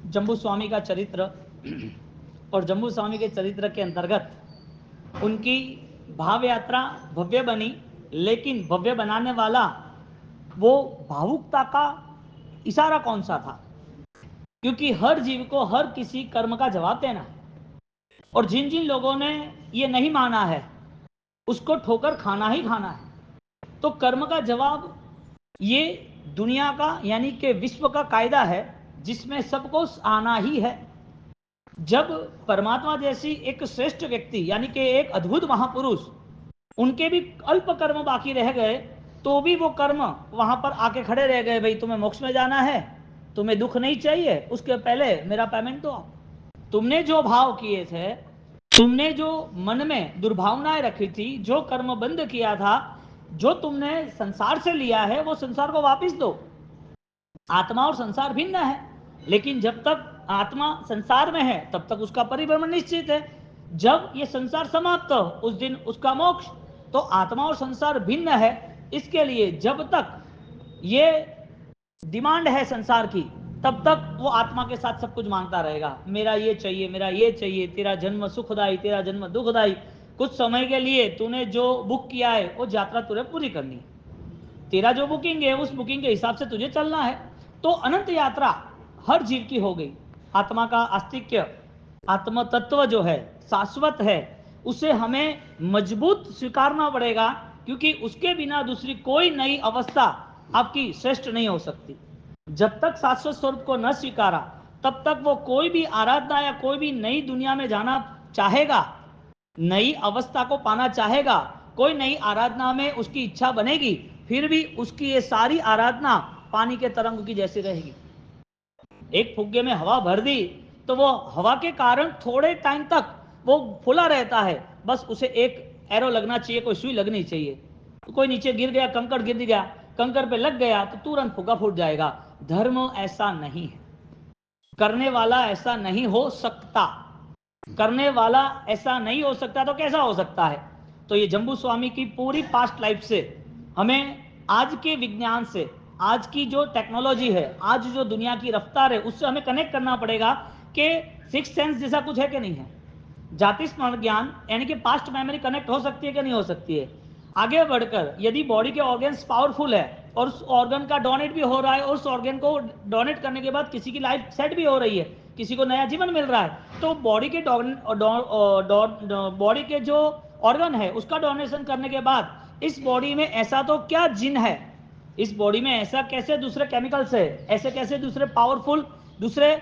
जम्बू स्वामी का चरित्र और जम्बू स्वामी के चरित्र के अंतर्गत उनकी भाव यात्रा भव्य बनी, लेकिन भव्य बनाने वाला वो भावुकता का इशारा कौन सा था? क्योंकि हर जीव को हर किसी कर्म का जवाब देना है, और जिन जिन लोगों ने ये नहीं माना है उसको ठोकर खाना ही खाना है। तो कर्म का जवाब ये दुनिया का यानी कि विश्व का कायदा है, जिसमें सबको आना ही है। जब परमात्मा जैसी एक श्रेष्ठ व्यक्ति यानी कि एक अद्भुत महापुरुष, उनके भी अल्प कर्म बाकी रह गए तो भी वो कर्म वहां पर आके खड़े रह गए, भाई तुम्हें मोक्ष में जाना है, तुम्हें दुख नहीं चाहिए, उसके पहले मेरा पेमेंट दो। तुमने जो भाव किए थे, तुमने जो मन में दुर्भावनाएं रखी थी, जो कर्म बंद किया था, जो तुमने संसार से लिया है, वो संसार को वापस दो। आत्मा और संसार भिन्न है, लेकिन जब तक आत्मा संसार में है तब तक उसका परिभ्रमण निश्चित है। जब ये संसार समाप्त हो उस दिन उसका मोक्ष। तो आत्मा और संसार भिन्न है, इसके लिए जब तक ये डिमांड है संसार की, तब तक वो आत्मा के साथ सब कुछ मांगता रहेगा, मेरा ये चाहिए, मेरा ये चाहिए, तेरा जन्म सुखदाई, तेरा जन्म दुखदाई। कुछ समय के लिए तूने जो बुक किया है वो यात्रा तुझे पूरी करनी है, तेरा जो बुकिंग है उस बुकिंग के हिसाब से तुझे चलना है। तो अनंत यात्रा हर जीव की हो गई। आत्मा का अस्तित्व, आत्म तत्व जो है शाश्वत है, उसे हमें मजबूत स्वीकारना पड़ेगा, क्योंकि उसके बिना दूसरी कोई नई अवस्था आपकी श्रेष्ठ नहीं हो सकती। जब तक शाश्वत स्वरूप को न स्वीकारा तब तक वो कोई भी आराधना या कोई भी नई दुनिया में जाना चाहेगा, नई अवस्था को पाना चाहेगा, कोई नई आराधना में उसकी इच्छा बनेगी, फिर भी उसकी ये सारी आराधना पानी के तरंग की जैसी रहेगी। एक फुग्गे में हवा भर दी तो वो हवा के कारण थोड़े टाइम तक वो फुला रहता है, बस उसे एक एरो लगना चाहिए, कोई सुई लगनी चाहिए। तो कोई नीचे गिर गया, कंकड़ गिर गया, कंकड़ पे लग गया तो तुरंत फुग्गा फूट जाएगा। धर्म ऐसा नहीं है, करने वाला ऐसा नहीं हो सकता, करने वाला ऐसा नहीं हो सकता तो कैसा हो सकता है? तो ये जम्बू स्वामी की पूरी पास्ट लाइफ से हमें आज के विज्ञान से, आज की जो टेक्नोलॉजी है, आज जो दुनिया की रफ्तार है, उससे हमें कनेक्ट करना पड़ेगा कि सिक्स सेंस जैसा कुछ है कि नहीं है। जाति स्मरण ज्ञान यानी कि पास्ट मेमोरी कनेक्ट हो सकती है कि नहीं हो सकती है। आगे बढ़कर यदि बॉडी के ऑर्गन्स पावरफुल है और उस ऑर्गन का डोनेट भी हो रहा है, और उस ऑर्गन को डोनेट करने के बाद किसी की लाइफ सेट भी हो रही है, किसी को नया जीवन मिल रहा है, तो बॉडी के बॉडी के जो ऑर्गन है उसका डोनेशन करने के बाद इस बॉडी में ऐसा तो क्या जिन है, इस बॉडी में ऐसा कैसे दूसरे केमिकल्स है, ऐसे कैसे दूसरे पावरफुल दूसरे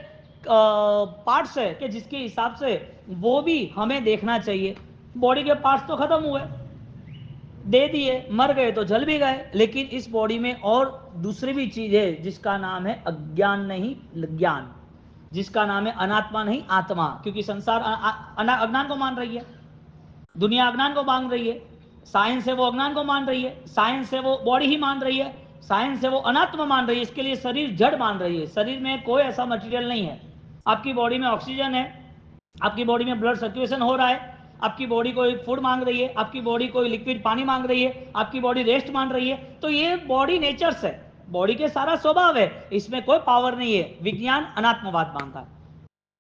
पार्ट्स है कि जिसके हिसाब से वो भी हमें देखना चाहिए। बॉडी के पार्ट्स तो खत्म हुए, दे दिए, मर गए तो जल भी गए, लेकिन इस बॉडी में और दूसरी भी चीज है जिसका नाम है अज्ञान नहीं ज्ञान, जिसका नाम है अनात्मा नहीं आत्मा। क्योंकि संसार अज्ञान को मान रही है, दुनिया अज्ञान को मान रही है, साइंस है वो अज्ञान को मान रही है, साइंस है वो बॉडी ही मान रही है, साइंस है वो अनात्मा मान रही है, इसके लिए शरीर जड़ मान रही है। शरीर में कोई ऐसा मटेरियल नहीं है। आपकी बॉडी में ऑक्सीजन है, आपकी बॉडी में ब्लड सर्कुलेशन हो रहा है, आपकी बॉडी कोई फूड मांग रही है, आपकी बॉडी कोई लिक्विड पानी मांग रही है, आपकी बॉडी रेस्ट मान रही है, तो ये बॉडी नेचर्स है, बॉडी के सारा स्वभाव है, इसमें कोई पावर नहीं है। विज्ञान अनात्मवाद मानता है।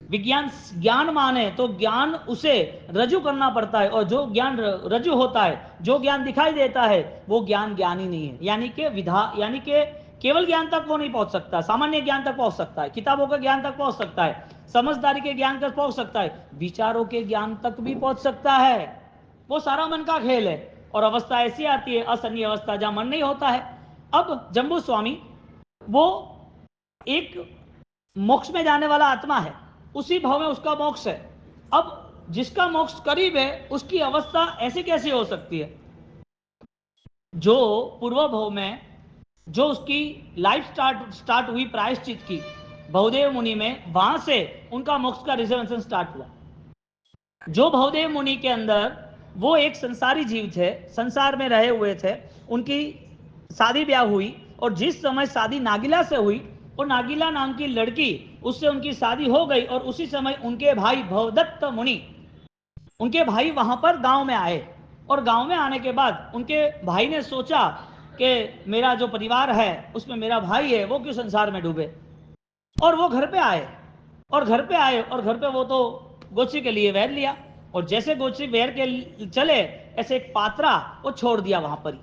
विज्ञान ज्ञान माने तो ज्ञान उसे रजू करना पड़ता है, और जो ज्ञान रजू होता है, जो ज्ञान दिखाई देता है, वो ज्ञान ज्ञान ही नहीं है। यानी कि यानी कि केवल ज्ञान तक वो नहीं पहुंच सकता, सामान्य ज्ञान तक पहुंच सकता है, किताबों के ज्ञान तक पहुंच सकता है, समझदारी के ज्ञान तक पहुंच सकता है, विचारों के ज्ञान तक भी पहुंच सकता है। वो सारा मन का खेल है। और अवस्था ऐसी आती है असन्नी अवस्था, जहां मन नहीं होता है। अब जम्बू स्वामी वो एक मोक्ष में जाने वाला आत्मा है, उसी भाव में उसका मोक्ष है। अब जिसका मोक्ष करीब है उसकी अवस्था ऐसी कैसी हो सकती है? जो पूर्व भाव में जो उसकी लाइफ स्टार्ट हुई प्रायश्चित की भवदेव मुनि में, वहां से उनका मोक्ष का रिजर्वेशन स्टार्ट हुआ। जो भवदेव मुनि के अंदर वो एक संसारी जीव थे, संसार में रहे हुए थे, उनकी शादी ब्याह हुई, और जिस समय शादी नागिला से हुई, वो नागिला नाम की लड़की, उससे उनकी शादी हो गई, और उसी समय उनके भाई भवदत्त मुनि, उनके भाई वहां पर गांव में आए। और गांव में आने के बाद उनके भाई ने सोचा कि मेरा जो परिवार है उसमें मेरा भाई है, वो क्यों संसार में डूबे, और वो घर पे आए। और घर पे आए, और घर पे वो तो गोची के लिए वैर लिया, और जैसे गोची वैर के चले, ऐसे एक पात्रा वो छोड़ दिया वहां पर,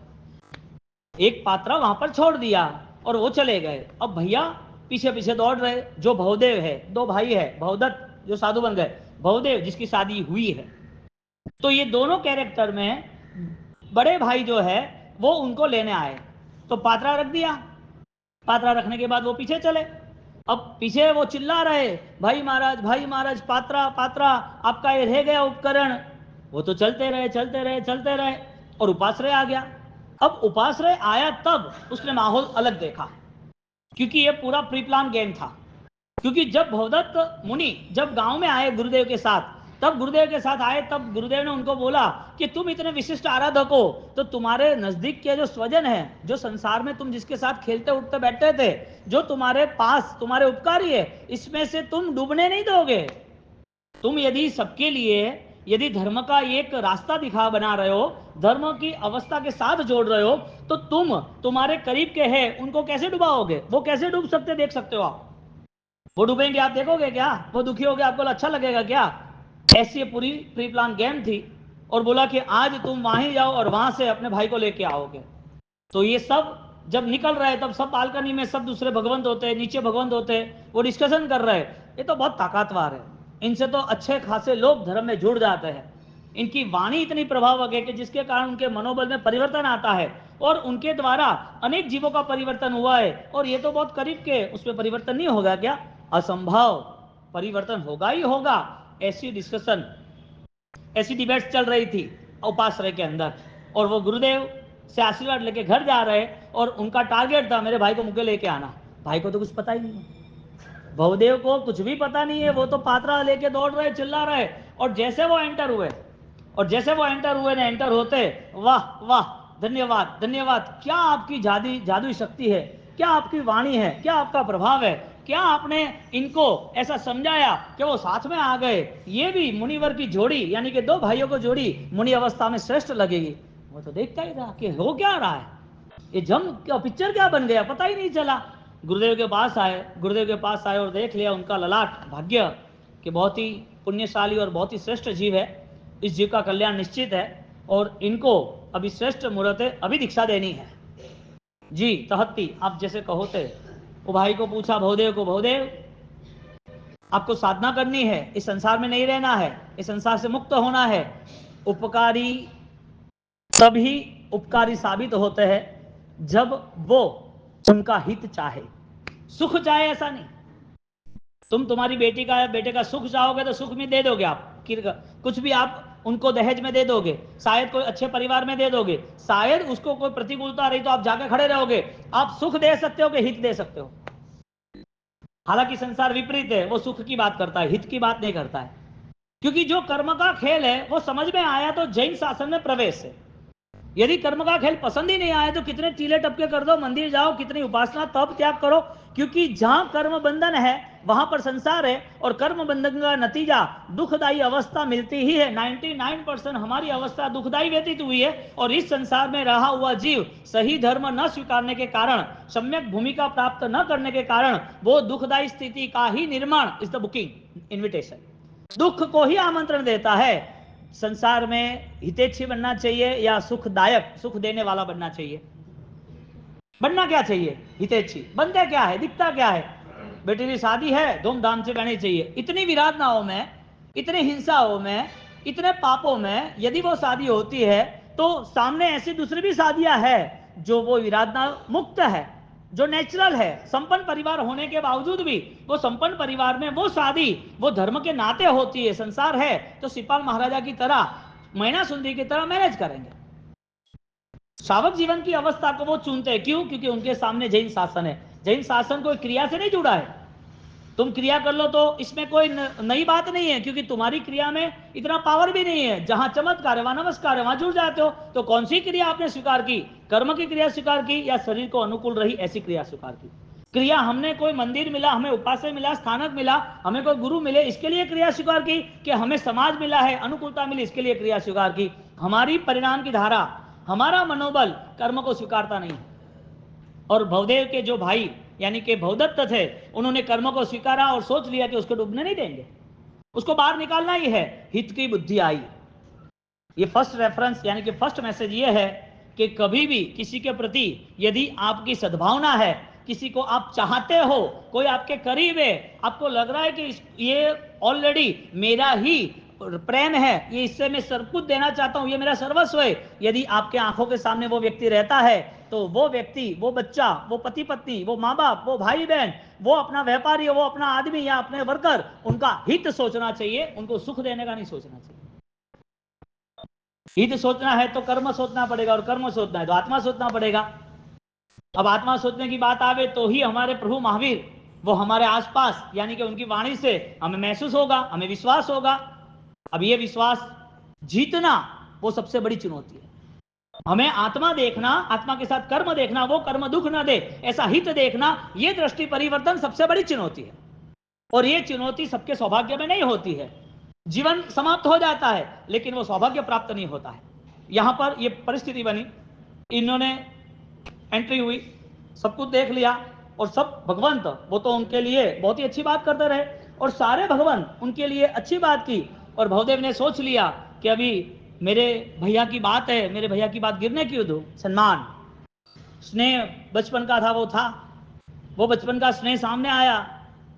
एक पात्रा वहां पर छोड़ दिया और वो चले गए। अब भैया पीछे पीछे दौड़ रहे, जो भवदेव है, दो भाई है, भवदत्त जो साधु बन गए, भवदेव जिसकी शादी हुई है। तो ये दोनों कैरेक्टर में बड़े भाई जो है वो उनको लेने आए, तो पात्रा रख दिया। पात्रा रखने के बाद वो पीछे चले। अब पीछे वो चिल्ला रहे, भाई महाराज पात्रा पात्रा, आपका ये रह गया उपकरण। वो तो चलते रहे चलते रहे चलते रहे, और उपाश्रय आ गया। अब उपाश्रय आया तब उसने माहौल अलग देखा, क्योंकि ये पूरा प्री प्लान गेम था। क्योंकि जब भवदत्त मुनि जब गांव में आए गुरुदेव के साथ, तब गुरुदेव के साथ आए, तब गुरुदेव ने उनको बोला कि तुम इतने विशिष्ट आराधक हो, तो तुम्हारे नजदीक के जो स्वजन है, जो संसार में तुम जिसके साथ खेलते उठते बैठते थे, जो तुम्हारे पास तुम्हारे उपकारी है, इसमें से तुम डूबने नहीं दोगे। तुम यदि सबके लिए, यदि धर्म का एक रास्ता दिखा बना रहे हो, धर्म की अवस्था के साथ जोड़ रहे हो, तो तुम तुम्हारे करीब के हैं उनको कैसे डुबाओगे? वो कैसे डूब सकते देख सकते हो आप? वो डूबेंगे आप देखोगे क्या? वो दुखी हो गया आपको अच्छा लगेगा क्या? ऐसी पूरी प्री प्लान गेम थी। और बोला कि आज तुम वहीं जाओ और वहां से अपने भाई को लेके आओगे। तो ये सब जब निकल रहे, तब सब बालकनी में सब दूसरे भगवंत होते, नीचे भगवंत होते, वो डिस्कशन कर रहे। ये तो बहुत ताकतवर है, इनसे तो अच्छे खासे लोग धर्म में जुड़ जाते हैं। इनकी वाणी इतनी प्रभावक है कि जिसके कारण उनके मनोबल में परिवर्तन आता है, और उनके द्वारा अनेक जीवों का परिवर्तन हुआ है। और ये तो बहुत करीब के, उसमें परिवर्तन नहीं होगा क्या? असंभव, परिवर्तन होगा ही होगा। ऐसी डिस्कशन, ऐसी डिबेट्स चल रही थी उपाश्रय के अंदर। और वो गुरुदेव से आशीर्वाद लेके घर जा रहे, और उनका टारगेट था मेरे भाई को मुझे लेके आना। भाई को तो कुछ पता ही नहीं, भवदेव को कुछ भी पता नहीं है। वो तो पात्रा लेके दौड़ रहे, चिल्ला रहे। और जैसे वो एंटर हुए, और जैसे वो एंटर हुए ने एंटर होते, वाह वाह, धन्यवाद धन्यवाद, क्या आपकी जादुई शक्ति है, क्या आपकी वाणी है, क्या आपका प्रभाव है, क्या आपने इनको ऐसा समझाया कि वो साथ में आ गए। ये भी मुनिवर की जोड़ी, यानी कि दो भाइयों को जोड़ी मुनि अवस्था में श्रेष्ठ लगेगी। वो तो देखता ही रहा कि हो क्या रहा है, ये जम क्या पिक्चर क्या बन गया, पता ही नहीं चला। गुरुदेव के पास आए, गुरुदेव के पास आए और देख लिया उनका ललाट भाग्य कि बहुत ही पुण्यशाली और बहुत ही श्रेष्ठ जीव है, इस जीव का कल्याण निश्चित है, और इनको अभी श्रेष्ठ मुहूर्त अभी दीक्षा देनी है। जी तहत्ती आप जैसे कहो थे। वो भाई को पूछा भवदेव को, भवदेव आपको साधना करनी है, इस संसार में नहीं रहना है, इस संसार से मुक्त होना है। उपकारी तभी उपकारी साबित होते हैं जब वो उनका हित चाहे, सुख चाहे ऐसा नहीं। तुम तुम्हारी बेटी का या बेटे का सुख चाहोगे तो सुख में दे दोगे आप, कुछ भी आप उनको दहेज में दे दोगे, शायद कोई अच्छे परिवार में दे दोगे, शायद उसको कोई प्रतिकूलता रही तो आप जाके खड़े रहोगे। आप सुख दे सकते हो कि हित दे सकते हो? हालांकि संसार विपरीत है, वो सुख की बात करता है, हित की बात नहीं करता है। क्योंकि जो कर्म का खेल है वो समझ में आया तो जैन शासन में प्रवेश है। यदि कर्म का खेल पसंद ही नहीं आए तो कितने टीले टपके कर दो, मंदिर जाओ, कितनी उपासना तप त्याग करो। क्योंकि जहां कर्म बंधन है वहां पर संसार है, और कर्म बंधन का नतीजा दुखदायी अवस्था मिलती ही है। 99% हमारी अवस्था दुखदायी व्यतीत हुई है, और इस संसार में रहा हुआ जीव सही धर्म न स्वीकारने के कारण, सम्यक भूमिका प्राप्त न करने के कारण, वो दुखदायी स्थिति का ही निर्माण इज द बुकिंग इन्विटेशन, दुख को ही आमंत्रण देता है। संसार में हितेच्छी बनना चाहिए या सुखदायक, सुख देने वाला बनना चाहिए? बनना क्या चाहिए? हितेच्छी। बनता क्या है, दिखता क्या है? बेटी की शादी है, धूमधाम से करनी चाहिए। इतनी विराधनाओं में, इतनी हिंसाओं में, इतने पापों में यदि वो शादी होती है, तो सामने ऐसी दूसरी भी शादियां हैं जो वो विराधना मुक्त है, जो नेचुरल है। संपन्न परिवार होने के बावजूद भी वो संपन्न परिवार में वो शादी वो धर्म के नाते होती है। संसार है तो सिपाल महाराजा की तरह, मैना सुंदरी की तरह मैनेज करेंगे। शावक जीवन की अवस्था को वो चुनते हैं, क्यों? क्योंकि उनके सामने जैन शासन है। जैन शासन कोई क्रिया से नहीं जुड़ा है। तुम क्रिया कर लो तो इसमें कोई नई बात नहीं है, क्योंकि तुम्हारी क्रिया में इतना पावर भी नहीं है। जहां चमत्कार है वहां नमस्कार है, वहां जुड़ जाते हो। तो कौन सी क्रिया आपने स्वीकार की? कर्म की क्रिया स्वीकार की या शरीर को अनुकूल रही ऐसी क्रिया स्वीकार की? क्रिया हमने कोई मंदिर मिला, हमें उपास्य मिला, स्थानक मिला, हमें कोई गुरु मिले, इसके लिए क्रिया स्वीकार की, कि हमें समाज मिला है, अनुकूलता मिली, इसके लिए क्रिया स्वीकार की? हमारी परिणाम की धारा, हमारा मनोबल कर्म को स्वीकारता नहीं। और भवदेव के जो भाई यानी कि भवदत्त थे, उन्होंने कर्म को स्वीकारा और सोच लिया कि उसको डूबने नहीं देंगे, उसको बाहर निकालना ही है। हित की बुद्धि आई। ये फर्स्ट रेफरेंस यानी कि फर्स्ट मैसेज ये है कि कभी भी किसी के प्रति यदि आपकी सद्भावना है, किसी को आप चाहते हो, कोई आपके करीब है, आपको लग रहा है कि ये ऑलरेडी मेरा ही प्रेम है, ये इससे मैं सब कुछ देना चाहता हूं, ये मेरा सर्वस्व है, यदि आपके आंखों के सामने वो व्यक्ति रहता है, तो वो व्यक्ति, वो बच्चा, वो पति पत्नी, वो माँ बाप, वो भाई बहन, वो अपना व्यापारी, वो अपना आदमी या अपने वर्कर, उनका हित सोचना चाहिए, उनको सुख देने का नहीं सोचना चाहिए। हित सोचना है तो कर्म सोचना पड़ेगा, और कर्म सोचना है तो आत्मा सोचना पड़ेगा। अब आत्मा सोचने की बात आवे तो ही हमारे प्रभु महावीर वो हमारे आसपास, यानी कि उनकी वाणी से हमें महसूस होगा, हमें विश्वास होगा। अब ये विश्वास जीतना वो सबसे बड़ी चुनौती है। हमें आत्मा देखना, आत्मा के साथ कर्म देखना, वो कर्म दुख न दे ऐसा हित देखना, ये दृष्टि परिवर्तन सबसे बड़ी चुनौती है। और ये चुनौती सबके सौभाग्य में नहीं होती है। जीवन समाप्त हो जाता है लेकिन वो सौभाग्य प्राप्त नहीं होता है। यहां पर ये परिस्थिति बनी, इन्होंने एंट्री हुई, सब कुछ देख लिया, और सब भगवंत वो तो उनके लिए बहुत ही अच्छी बात करते रहे, और सारे भगवान उनके लिए अच्छी बात की। और भवदेव ने सोच लिया कि अभी मेरे भैया की बात है, मेरे भैया की बात गिरने क्यों दूं। सम्मान स्नेह बचपन का था, वो था, वो बचपन का स्नेह सामने आया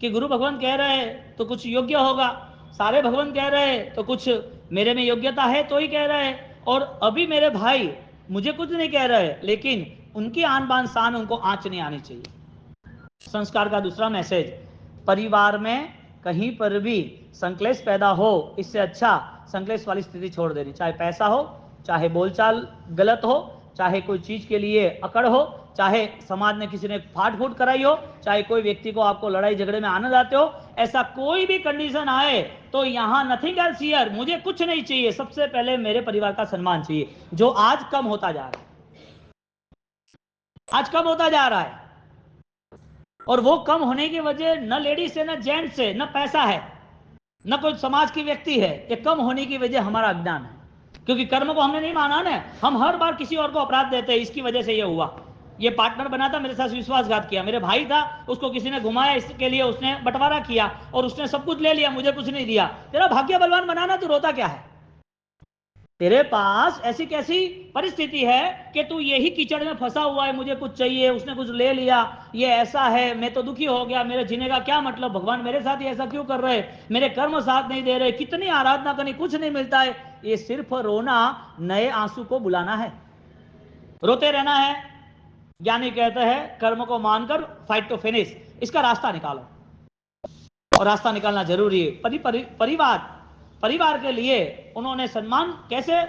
कि गुरु भगवान कह रहे तो कुछ योग्य होगा, सारे भगवान कह रहे तो कुछ मेरे में योग्यता है तो ही कह रहे, और अभी मेरे भाई मुझे कुछ नहीं कह रहे, लेकिन उनकी आन बान शान उनको आंच नहीं आनी चाहिए। संस्कार का दूसरा मैसेज, परिवार में कहीं पर भी संक्लेश पैदा हो, इससे अच्छा संक्लेश वाली स्थिति छोड़ देनी, चाहे पैसा हो, चाहे बोलचाल गलत हो, चाहे कोई चीज के लिए अकड़ हो, चाहे समाज में किसी ने फाट फूट कराई हो, चाहे कोई व्यक्ति को आपको लड़ाई झगड़े में आनंद आते हो, ऐसा कोई भी कंडीशन आए तो यहां नथिंग एल्स हियर, मुझे कुछ नहीं चाहिए, सबसे पहले मेरे परिवार का सम्मान चाहिए, जो आज कम होता जा रहा है, आज कम होता जा रहा है। और वो कम होने की वजह न लेडीज है, न जेंट्स है, न पैसा है, न कोई समाज की व्यक्ति है, ये कम होने की वजह हमारा अज्ञान है, क्योंकि कर्म को हमने नहीं माना ना। हम हर बार किसी और को अपराध देते हैं, इसकी वजह से ये हुआ, ये पार्टनर बना था, मेरे साथ विश्वासघात किया, मेरे भाई था, उसको किसी ने घुमाया, इसके लिए उसने बंटवारा किया और उसने सब कुछ ले लिया, मुझे कुछ नहीं दिया। तेरा भाग्य बलवान बनाना, तू रोता क्या है? तेरे पास ऐसी कैसी परिस्थिति है कि तू यही कीचड़ में फंसा हुआ है, मुझे कुछ चाहिए, उसने कुछ ले लिया, ये ऐसा है, मैं तो दुखी हो गया, मेरे जीने का क्या मतलब, भगवान मेरे साथ ही ऐसा क्यों कर रहे, मेरे कर्म साथ नहीं दे रहे, कितनी आराधना करनी, कुछ नहीं मिलता है। ये सिर्फ रोना नए आंसू को बुलाना है, रोते रहना है। ज्ञानी कहते हैं कर्म को मानकर फाइट टू फिनिश, इसका रास्ता निकालो, और रास्ता निकालना जरूरी है। परिवार के लिए उन्होंने सम्मान कैसे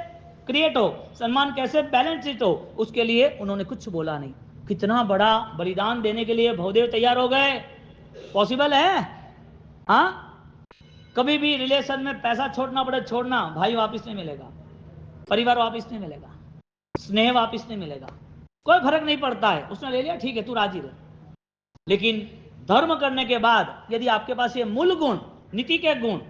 क्रिएट हो, सम्मान कैसे बैलेंसित हो, उसके लिए उन्होंने कुछ बोला नहीं। कितना बड़ा बलिदान देने के लिए भवदेव तैयार हो गए, पॉसिबल है? हाँ, कभी भी रिलेशन में पैसा छोड़ना पड़े, छोड़ना, भाई वापिस नहीं मिलेगा, परिवार वापिस नहीं मिलेगा, स्नेह वापिस नहीं मिलेगा, कोई फर्क नहीं पड़ता है, उसने ले लिया ठीक है, तू राजी रहे। लेकिन धर्म करने के बाद यदि आपके पास ये मूल गुण, नीति के गुण,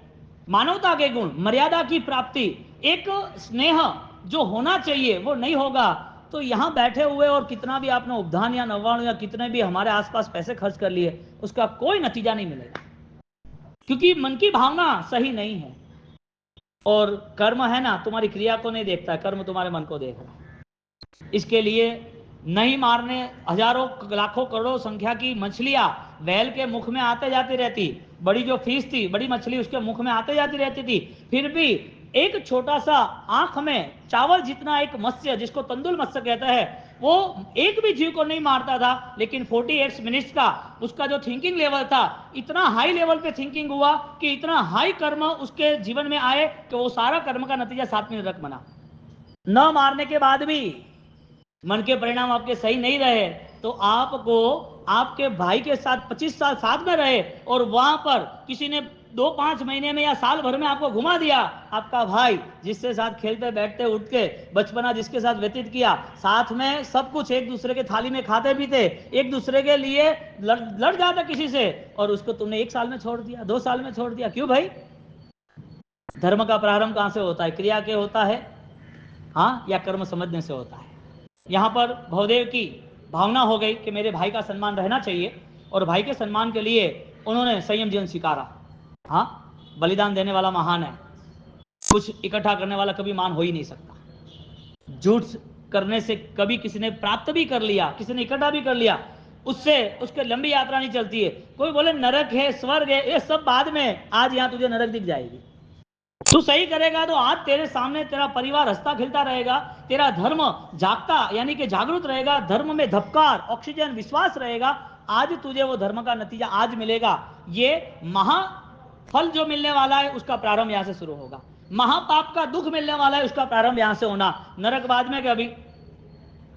मानवता के गुण, मर्यादा की प्राप्ति, एक स्नेह जो होना चाहिए वो नहीं होगा, तो यहां बैठे हुए और कितना भी आपने उपधान या नवाणु या कितने भी हमारे आसपास पैसे खर्च कर लिए, उसका कोई नतीजा नहीं मिलेगा, क्योंकि मन की भावना सही नहीं है। और कर्म है ना, तुम्हारी क्रिया को नहीं देखता, कर्म तुम्हारे मन को देख रहा। इसके लिए नहीं मारने, हजारों लाखों करोड़ों संख्या की मछलियां वैल के मुख में आते जाती रहती, बड़ी जो फीस थी, बड़ी मछली उसके मुख में आते जाती रहती थी, फिर भी एक छोटा सा आंख में चावल जितना एक मत्स्य, जिसको तंदुल मत्स्य कहते हैं, वो एक भी जीव को नहीं मारता था। लेकिन 48 मिनट्स का उसका जो थिंकिंग लेवल था, इतना हाई लेवल पे थिंकिंग हुआ कि इतना हाई कर्म उसके जीवन में आए कि वो सारा कर्म का नतीजा 7 मिनट तक बना। न मारने के बाद भी मन के परिणाम आपके सही नहीं रहे, तो आपको आपके भाई के साथ 25 साल साथ में रहे और वहां पर किसी ने 2-5 महीने में या साल भर में आपको घुमा दिया, आपका भाई जिसके साथ खेलते बैठते उठते बचपना जिसके साथ व्यतीत किया, साथ में सब कुछ एक दूसरे के थाली में खाते पीते, एक दूसरे के लिए लड़ जाता किसी से, और उसको तुमने 1 साल में छोड़ दिया, 2 साल में छोड़ दिया। क्यों भाई? धर्म का प्रारंभ कहां से होता है? क्रिया के होता है, हाँ, या कर्म समझने से होता है। यहां पर भवदेव की भावना हो गई कि मेरे भाई का सम्मान रहना चाहिए, और भाई के सम्मान के लिए उन्होंने संयम जीवन स्वीकारा। हाँ, बलिदान देने वाला महान है, कुछ इकट्ठा करने वाला कभी महान हो ही नहीं सकता। झूठ करने से कभी किसी ने प्राप्त भी कर लिया, किसी ने इकट्ठा भी कर लिया, उससे उसके लंबी यात्रा नहीं चलती है। कोई बोले नरक है, स्वर्ग है, ये सब बाद में, आज यहां तुझे नरक दिख जाएगी। तू सही करेगा तो आज तेरे सामने तेरा परिवार हंसता खिलता रहेगा, तेरा धर्म जागता यानी कि जागरूक रहेगा, धर्म में धबकार, ऑक्सीजन, विश्वास रहेगा। आज तुझे वो धर्म का नतीजा आज मिलेगा। ये महाफल जो मिलने वाला है उसका प्रारंभ यहां से शुरू होगा। महापाप का दुख मिलने वाला है उसका प्रारंभ यहां से होना, नरक बाद में कभी।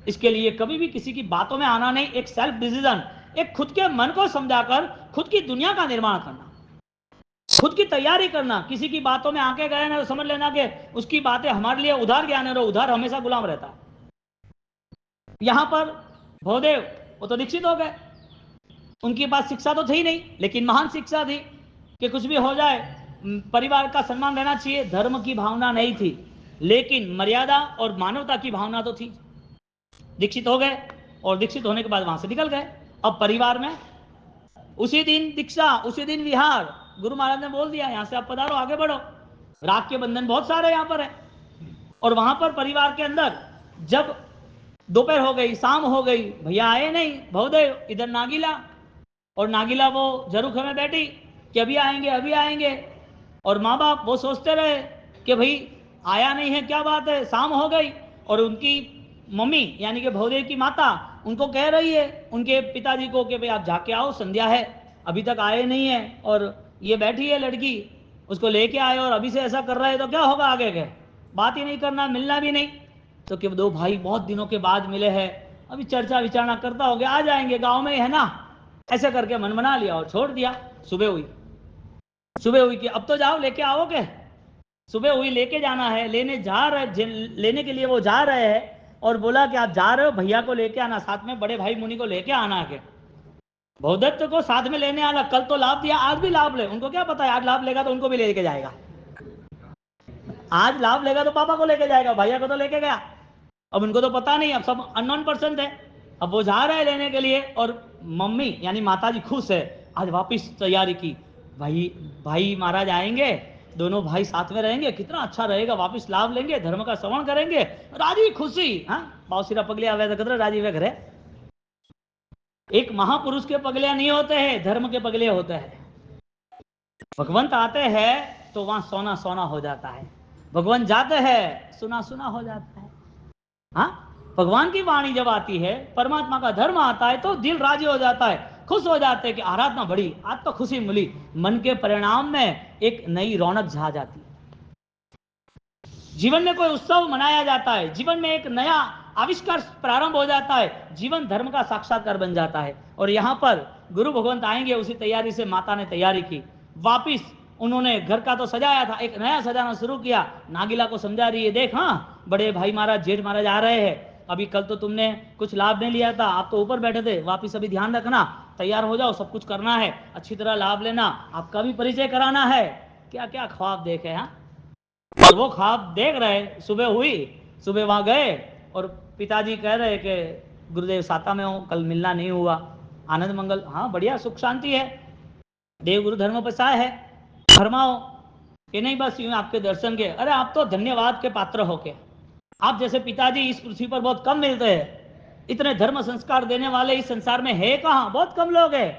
इसके लिए कभी भी किसी की बातों में आना नहीं, एक सेल्फ डिसीजन, एक खुद के मन को समझाकर खुद की दुनिया का निर्माण करना, खुद की तैयारी करना। किसी की बातों में आके गए ना तो समझ लेना कि उसकी बातें हमारे लिए उधार ज्ञान है, और उधार हमेशा गुलाम रहता है। यहां पर भवदेव वो तो दीक्षित हो गए, उनके पास शिक्षा तो थी नहीं, लेकिन महान शिक्षा थी कि कुछ भी हो जाए परिवार का सम्मान रहना चाहिए। धर्म की भावना नहीं थी, लेकिन मर्यादा और मानवता की भावना तो थी। दीक्षित हो गए और दीक्षित होने के बाद वहां से निकल गए। अब परिवार में उसी दिन दीक्षा, उसी दिन विहार। गुरु महाराज ने बोल दिया यहां से आप पधारो, आगे बढ़ो। राग के बंधन बहुत सारे यहां पर है। और वहां पर परिवार के अंदर जब दोपहर हो गई, शाम हो गई, भैया आए नहीं, भवदेव इधर नागीला, और नागीला वो जरूखे में बैठी कि अभी आएंगे अभी आएंगे। और माँ बाप वो सोचते रहे कि भाई आया नहीं है, क्या बात है, शाम हो गई। और उनकी मम्मी यानी कि भवदेव की माता उनको कह रही है उनके पिताजी को कि भाई आप जाके आओ, संध्या है, अभी तक आए नहीं है, और ये बैठी है लड़की, उसको लेके आए, और अभी से ऐसा कर रहा है तो क्या होगा आगे के, बात ही नहीं करना, मिलना भी नहीं। तो कि दो भाई बहुत दिनों के बाद मिले हैं, अभी चर्चा विचारणा करता हो गया, आ जाएंगे, गाँव में ही है ना, ऐसे करके मन बना लिया और छोड़ दिया। सुबह हुई कि अब तो जाओ लेके आओगे। सुबह हुई, लेके जाना है, लेने के लिए वो जा रहे हैं, और बोला कि आप जा रहे हो, भैया को लेके आना, साथ में बड़े भाई मुनि को लेके आना है। भवदत्त को साथ में लेने आना, कल तो लाभ दिया, आज भी लाभ ले। उनको क्या पता है आज लाभ लेगा तो उनको भी लेके जाएगा, आज लाभ लेगा तो पापा को लेके जाएगा, भैया को तो लेके गया। अब उनको तो पता नहीं, अब सब अननोन पर्सन थे। अब वो जा रहे हैं लेने के लिए, और मम्मी यानी माताजी खुश है, आज वापस तैयारी की, भाई महाराज आएंगे, दोनों भाई साथ में रहेंगे, कितना अच्छा रहेगा, वापस लाभ लेंगे, धर्म का श्रवण करेंगे, राजी खुशी। हाँ, बावसिरा पगले आवे तो राजी वे घरे। एक महापुरुष के पगले नहीं होते हैं, धर्म के पगले होते हैं। भगवंत आते हैं तो वहां सोना सोना हो जाता है, भगवान जाते हैं सुना सुना हो जाता है। हाँ, भगवान की वाणी जब आती है, परमात्मा का धर्म आता है, तो दिल राजी हो जाता है, खुश हो जाते हैं कि आराधना बढ़ी, आज तो खुशी मिली। मन के परिणाम में एक नई रौनक छा जाती है, जीवन में कोई उत्सव मनाया जाता है, जीवन में एक नया आविष्कार प्रारंभ हो जाता है, जीवन धर्म का साक्षात्कार बन जाता है। और यहां पर गुरु भगवंत आएंगे, उसी तैयारी से माता ने तैयारी की। वापिस उन्होंने घर का तो सजाया था, एक नया सजाना शुरू किया। नागिला को समझा रही है, देख हाँ बड़े भाई महाराज, जेठ महाराज आ रहे हैं, अभी कल तो तुमने कुछ लाभ नहीं लिया था, आप तो ऊपर बैठे थे, वापिस अभी ध्यान रखना, तैयार हो जाओ, सब कुछ करना है, अच्छी तरह लाभ लेना, आपका भी परिचय कराना है। क्या क्या ख्वाब देखे। हाँ, और वो ख्वाब देख रहे। सुबह हुई, सुबह वहां गए, और पिताजी कह रहे कि गुरुदेव साता में हो, कल मिलना नहीं हुआ, आनंद मंगल, हाँ बढ़िया, सुख शांति है, देव गुरु धर्म प्रसाय है, फरमाओ। कि नहीं बस यूं आपके दर्शन के। अरे आप तो धन्यवाद के पात्र हो के, आप जैसे पिताजी इस पृथ्वी पर बहुत कम मिलते हैं, इतने धर्म संस्कार देने वाले इस संसार में है कहाँ, बहुत कम लोग हैं।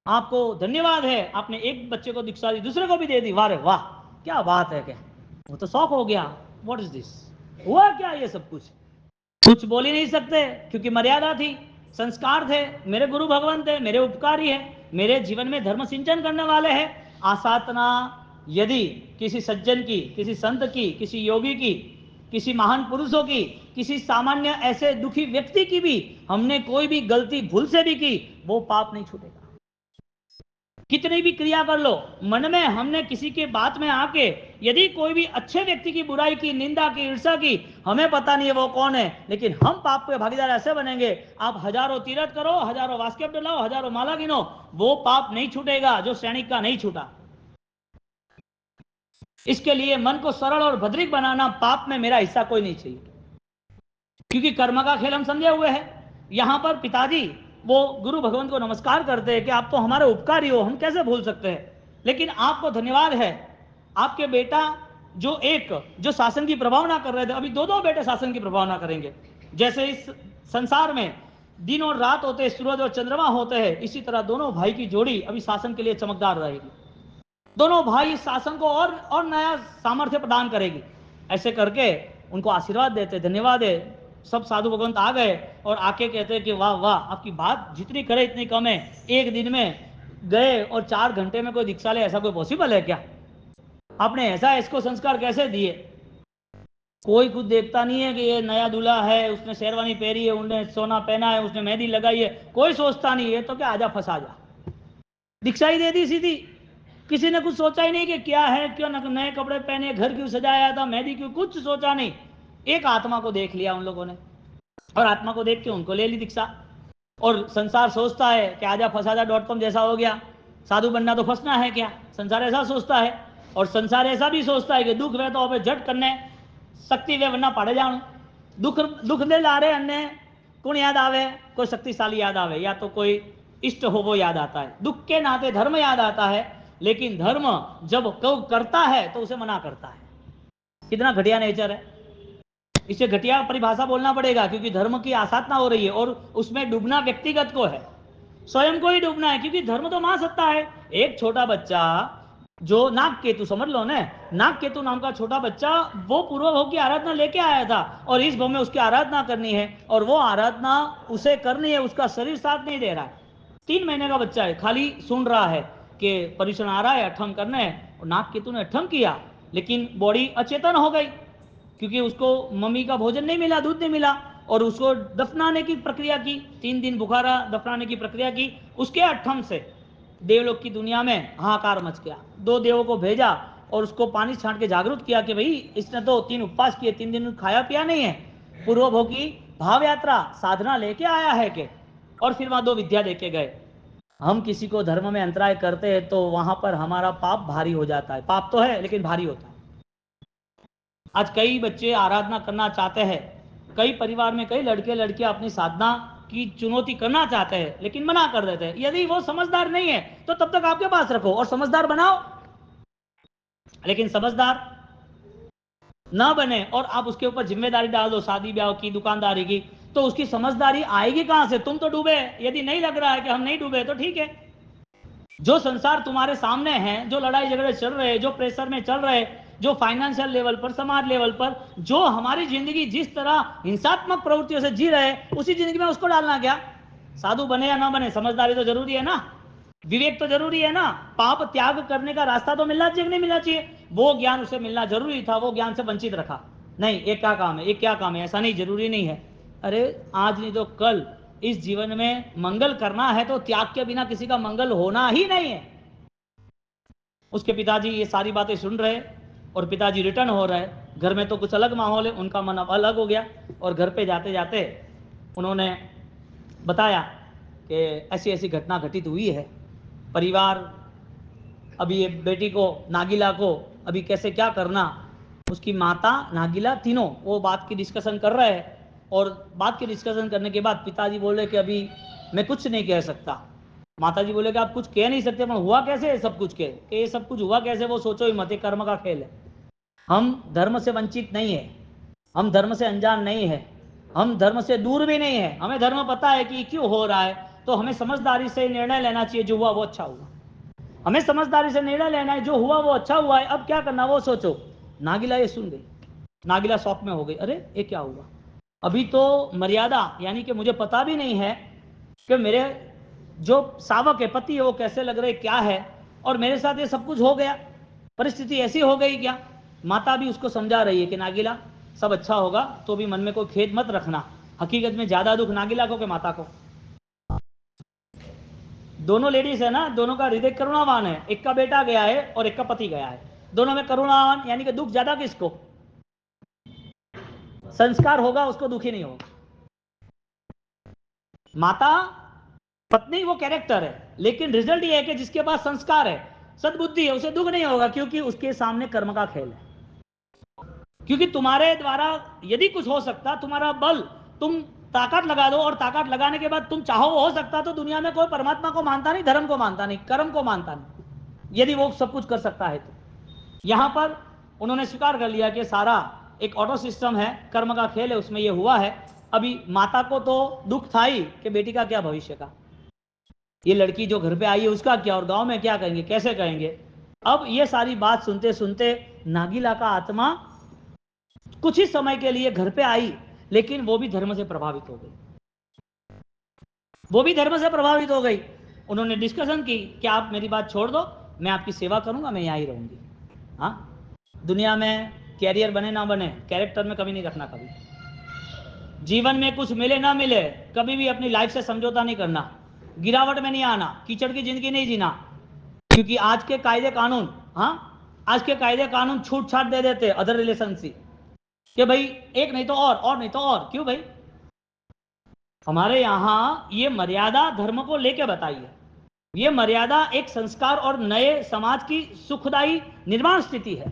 आपको धन्यवाद है, आपने एक बच्चे को दीक्षा दी, दूसरे को भी दे दी, वाह रे वाह, क्या बात है। क्या वो तो शौक हो गया, व्हाट इज दिस, हुआ क्या ये सब कुछ बोल ही नहीं सकते, क्योंकि मर्यादा थी, संस्कार थे, मेरे गुरु भगवान थे, मेरे उपकारी है, मेरे जीवन में धर्म सिंचन करने वाले हैं। आसातना यदि किसी सज्जन की, किसी संत की, किसी योगी की, किसी महान पुरुषों की, किसी सामान्य ऐसे दुखी व्यक्ति की भी हमने कोई भी गलती भूल से भी की, वो पाप नहीं छूटेगा। कितनी भी क्रिया कर लो, मन में हमने किसी के बात में आके यदि कोई भी अच्छे व्यक्ति की बुराई की, निंदा की, ईर्ष्या की, हमें पता नहीं है वो कौन है, लेकिन हम पाप के भागीदार ऐसे बनेंगे। आप हजारों तीर्थ करो, हजारों वास्केप डलाओ, हजारों माला गिनो, वो पाप नहीं छूटेगा जो सैनिक का नहीं छूटा। इसके लिए मन को सरल और भद्रिक बनाना, पाप में मेरा हिस्सा कोई नहीं चाहिए, क्योंकि कर्म का खेल हम समझे हुए हैं। यहां पर पिताजी वो गुरु भगवंत को नमस्कार करते हैं कि आप तो हमारे उपकारी हो, हम कैसे भूल सकते हैं, लेकिन आपको धन्यवाद है, आपके बेटा जो शासन की प्रभावना कर रहे थे, अभी दो बेटे शासन की प्रभावना करेंगे। जैसे इस संसार में दिन और रात होते हैं, सूरज और चंद्रमा होते हैं, इसी तरह दोनों भाई की जोड़ी अभी शासन के लिए चमकदार रहेगी। दोनों भाई शासन को और नया सामर्थ्य प्रदान करेगी। ऐसे करके उनको आशीर्वाद देते, धन्यवाद है। सब साधु भगवंत आ गए और आके कहते हैं कि वाह वाह, आपकी बात जितनी करे इतनी कम है। एक दिन में गए और 4 घंटे में कोई दीक्षा ले, ऐसा कोई पॉसिबल है क्या? आपने ऐसा इसको संस्कार कैसे दिए? कोई कुछ देखता नहीं है कि ये नया दूल्हा है, उसने शेरवानी पहनी है, उसने सोना पहना है, उसने मेहंदी लगाई है, कोई सोचता नहीं है। तो क्या आजा फंसा जा, दीक्षा ही दे दी सीधी। किसी ने कुछ सोचा ही नहीं कि क्या है, क्यों नए कपड़े पहने, घर क्यों सजाया था, मेहंदी क्यों, कुछ सोचा नहीं। एक आत्मा को देख लिया उन लोगों ने और आत्मा को देख के उनको ले ली दीक्षा। और संसार सोचता है कि आजा फसाजा.com जैसा हो गया, साधु बनना तो फंसना है क्या? संसार ऐसा सोचता है। और संसार ऐसा भी सोचता है कि दुख वे तो झट करने शक्ति वे वरना पड़ जाऊं। दुख दे ला रहे अन्य कौन याद आवे? कोई शक्तिशाली याद आवे, या तो कोई इष्ट हो वो याद आता है। दुख के नाते धर्म याद आता है, लेकिन धर्म जब कोई करता है तो उसे मना करता है। कितना घटिया नेचर है। इसे घटिया परिभाषा बोलना पड़ेगा, क्योंकि धर्म की आसाधना हो रही है और उसमें डूबना व्यक्तिगत को है, स्वयं को ही डूबना है, क्योंकि धर्म तो महासत्ता है। एक छोटा बच्चा जो नागकेतु, समझ लो ना, नागकेतु नाम का छोटा बच्चा, वो पूर्व भोग की आराधना लेके आया था और इस भव में उसकी आराधना करनी है, और वो आराधना उसे करनी है, उसका शरीर साथ नहीं दे रहा है। 3 महीने का बच्चा है, खाली सुन रहा है कि परीक्षण आ रहा है, अठम करना है। और नागकेतु ने अठम किया, लेकिन बॉडी अचेतन हो गई, क्योंकि उसको मम्मी का भोजन नहीं मिला, दूध नहीं मिला, और उसको दफनाने की प्रक्रिया की, 3 दिन बुखारा दफनाने की प्रक्रिया की। उसके अठम से देवलोक की दुनिया में हाहाकार मच गया। 2 देवों को भेजा और उसको पानी छांट के जागरूक किया कि भाई इसने तो 3 उपवास किए, 3 दिन खाया पिया नहीं है, पूर्व भोगी भाव यात्रा साधना लेके आया है के। और फिर वहां 2 विद्या देके गए। हम किसी को धर्म में अंतराय करते हैं तो वहां पर हमारा पाप भारी हो जाता है। पाप तो है लेकिन भारी होता है। आज कई बच्चे आराधना करना चाहते हैं, कई परिवार में कई लड़के लड़कियां अपनी साधना की चुनौती करना चाहते हैं, लेकिन मना कर देते हैं। यदि वो समझदार नहीं है तो तब तक आपके पास रखो और समझदार बनाओ, लेकिन समझदार ना बने और आप उसके ऊपर जिम्मेदारी डाल दो शादी ब्याह की, दुकानदारी की, तो उसकी समझदारी आएगी कहां से? तुम तो डूबे। यदि नहीं लग रहा है कि हम नहीं डूबे तो ठीक है। जो संसार तुम्हारे सामने है, जो लड़ाई झगड़े चल रहे, जो प्रेशर में चल रहे, जो फाइनेंशियल लेवल पर, समाज लेवल पर, जो हमारी जिंदगी जिस तरह हिंसात्मक प्रवृत्तियों से जी रहे, उसी जिंदगी में उसको डालना क्या? साधु बने या ना बने, समझदारी तो जरूरी है ना, विवेक तो जरूरी है ना, पाप त्याग करने का रास्ता तो मिलना चाहिए कि नहीं मिलना चाहिए? वो ज्ञान उसे मिलना जरूरी था, वो ज्ञान से वंचित रखा। नहीं, एक क्या काम है, एक क्या काम है, ऐसा नहीं, जरूरी नहीं है। अरे आज नहीं तो कल इस जीवन में मंगल करना है तो त्याग के बिना किसी का मंगल होना ही नहीं है। उसके पिताजी ये सारी बातें सुन रहे और पिताजी रिटर्न हो रहे। घर में तो कुछ अलग माहौल है, उनका मन अब अलग हो गया। और घर पे जाते जाते उन्होंने बताया कि ऐसी ऐसी घटना घटित हुई है। परिवार अभी ये बेटी को, नागिला को अभी कैसे क्या करना, उसकी माता, नागिला, तीनों वो बात की डिस्कशन कर रहे हैं। और बात की डिस्कशन करने के बाद पिताजी बोले कि अभी मैं कुछ नहीं कह सकता। माताजी बोले कि आप कुछ कह नहीं सकते, पर हुआ कैसे सब कुछ के, कि ये सब कुछ हुआ कैसे वो सोचो ही मत, कर्म का खेल है। हम धर्म से वंचित नहीं है, हम धर्म से अनजान नहीं है, हम धर्म से दूर भी नहीं है। हमें धर्म पता है कि क्यों हो रहा है, तो हमें समझदारी से निर्णय लेना चाहिए। जो हुआ वो अच्छा हुआ, हमें समझदारी से निर्णय लेना है। जो हुआ वो अच्छा हुआ है, अब क्या करना वो सोचो। नागिला ये सुन गई, नागिला शॉक में हो गई। अरे ये क्या हुआ? अभी तो मर्यादा, यानी कि मुझे पता भी नहीं है कि मेरे जो सावक है, पति है, वो कैसे लग रहे, क्या है, और मेरे साथ ये सब कुछ हो गया, परिस्थिति ऐसी हो गई क्या? माता भी उसको समझा रही है कि नागिला सब अच्छा होगा, तो भी मन में कोई खेद मत रखना। हकीकत में ज्यादा दुख नागिला को कि माता को? दोनों लेडीज है ना, दोनों का हृदय करुणावान है। एक का बेटा गया है और एक का पति गया है, दोनों में करुणावान, यानी कि दुख ज्यादा किसको? संस्कार होगा उसको दुख ही नहीं होगा। माता पत्नी वो कैरेक्टर है, लेकिन रिजल्ट ये है कि जिसके पास संस्कार है, सद्बुद्धि है, उसे दुख नहीं होगा, क्योंकि उसके सामने कर्म का खेल है। क्योंकि तुम्हारे द्वारा यदि कुछ हो सकता, तुम्हारा बल, तुम ताकत लगा दो, और ताकत लगाने के बाद तुम चाहो हो सकता तो दुनिया में कोई परमात्मा को मानता नहीं, धर्म को मानता नहीं, कर्म को मानता नहीं, यदि वो सब कुछ कर सकता है तो। यहां पर उन्होंने स्वीकार कर लिया कि सारा एक ऑटो सिस्टम है, कर्म का खेल है, उसमें ये हुआ है। अभी माता को तो दुख था ही कि बेटी का क्या भविष्य का, ये लड़की जो घर पे आई है उसका क्या, और गांव में क्या कहेंगे, कैसे कहेंगे। अब ये सारी बात सुनते सुनते नागीला का आत्मा कुछ ही समय के लिए घर पे आई, लेकिन वो भी धर्म से प्रभावित हो गई, वो भी धर्म से प्रभावित हो गई। उन्होंने डिस्कशन की कि आप मेरी बात छोड़ दो, मैं आपकी सेवा करूंगा, मैं यहां ही रहूंगी। हाँ, दुनिया में कैरियर बने ना बने, कैरेक्टर में कमी नहीं रखना, कभी जीवन में कुछ मिले ना मिले, कभी भी अपनी लाइफ से समझौता नहीं करना, गिरावट में नहीं आना, कीचड़ की जिंदगी नहीं जीना। क्योंकि आज के कायदे कानून, हाँ, आज के कायदे कानून छूट छाट दे देते अदर रिलेशनशिप कि भाई एक नहीं तो और नहीं तो और। क्यों भाई? हमारे यहां ये मर्यादा धर्म को लेके बताई है। ये मर्यादा एक संस्कार और नए समाज की सुखदायी निर्माण स्थिति है।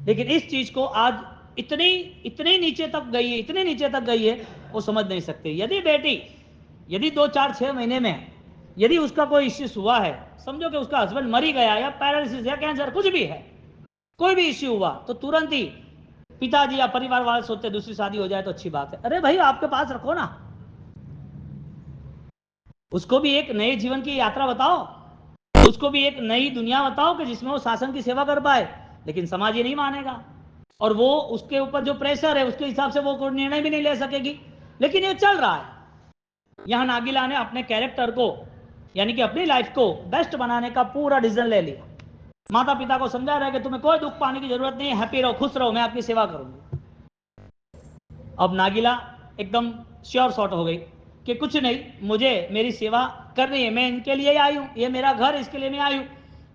लेकिन इस चीज को आज इतनी इतने नीचे तक गई है, इतने नीचे तक गई है, वो समझ नहीं सकते। यदि बेटी, यदि 2-4-6 महीने में यदि उसका कोई इश्यूज हुआ है, समझो कि उसका हस्बैंड मर ही गया, या पैरालिसिस या कैंसर, कुछ भी है, कोई भी इश्यू हुआ, तो तुरंत ही पिताजी या परिवार वाले सोचते दूसरी शादी हो जाए तो अच्छी बात है। अरे भाई, आपके पास रखो ना, उसको भी एक नए जीवन की यात्रा बताओ, उसको भी एक नई दुनिया बताओ कि जिसमें वो शासन की सेवा कर पाए। लेकिन समाज ये नहीं मानेगा, और वो उसके ऊपर जो प्रेशर है उसके हिसाब से वो कोई निर्णय भी नहीं ले सकेगी। लेकिन ये चल रहा है। यहां नागीला ने अपने कैरेक्टर को, यानी कि अपनी लाइफ को बेस्ट बनाने का पूरा डिसीजन ले लिया। माता पिता को समझा रहा है कि तुम्हें कोई दुख पाने की जरूरत नहीं है, हैप्पी रहो, खुश रहो, मैं आपकी सेवा करूंगी। अब नागीला एकदम श्योर शॉट हो गई कि कुछ नहीं, मुझे मेरी सेवा करनी है, मैं इनके लिए आई हूं, ये मेरा घर, इसके लिए मैं आई हूं।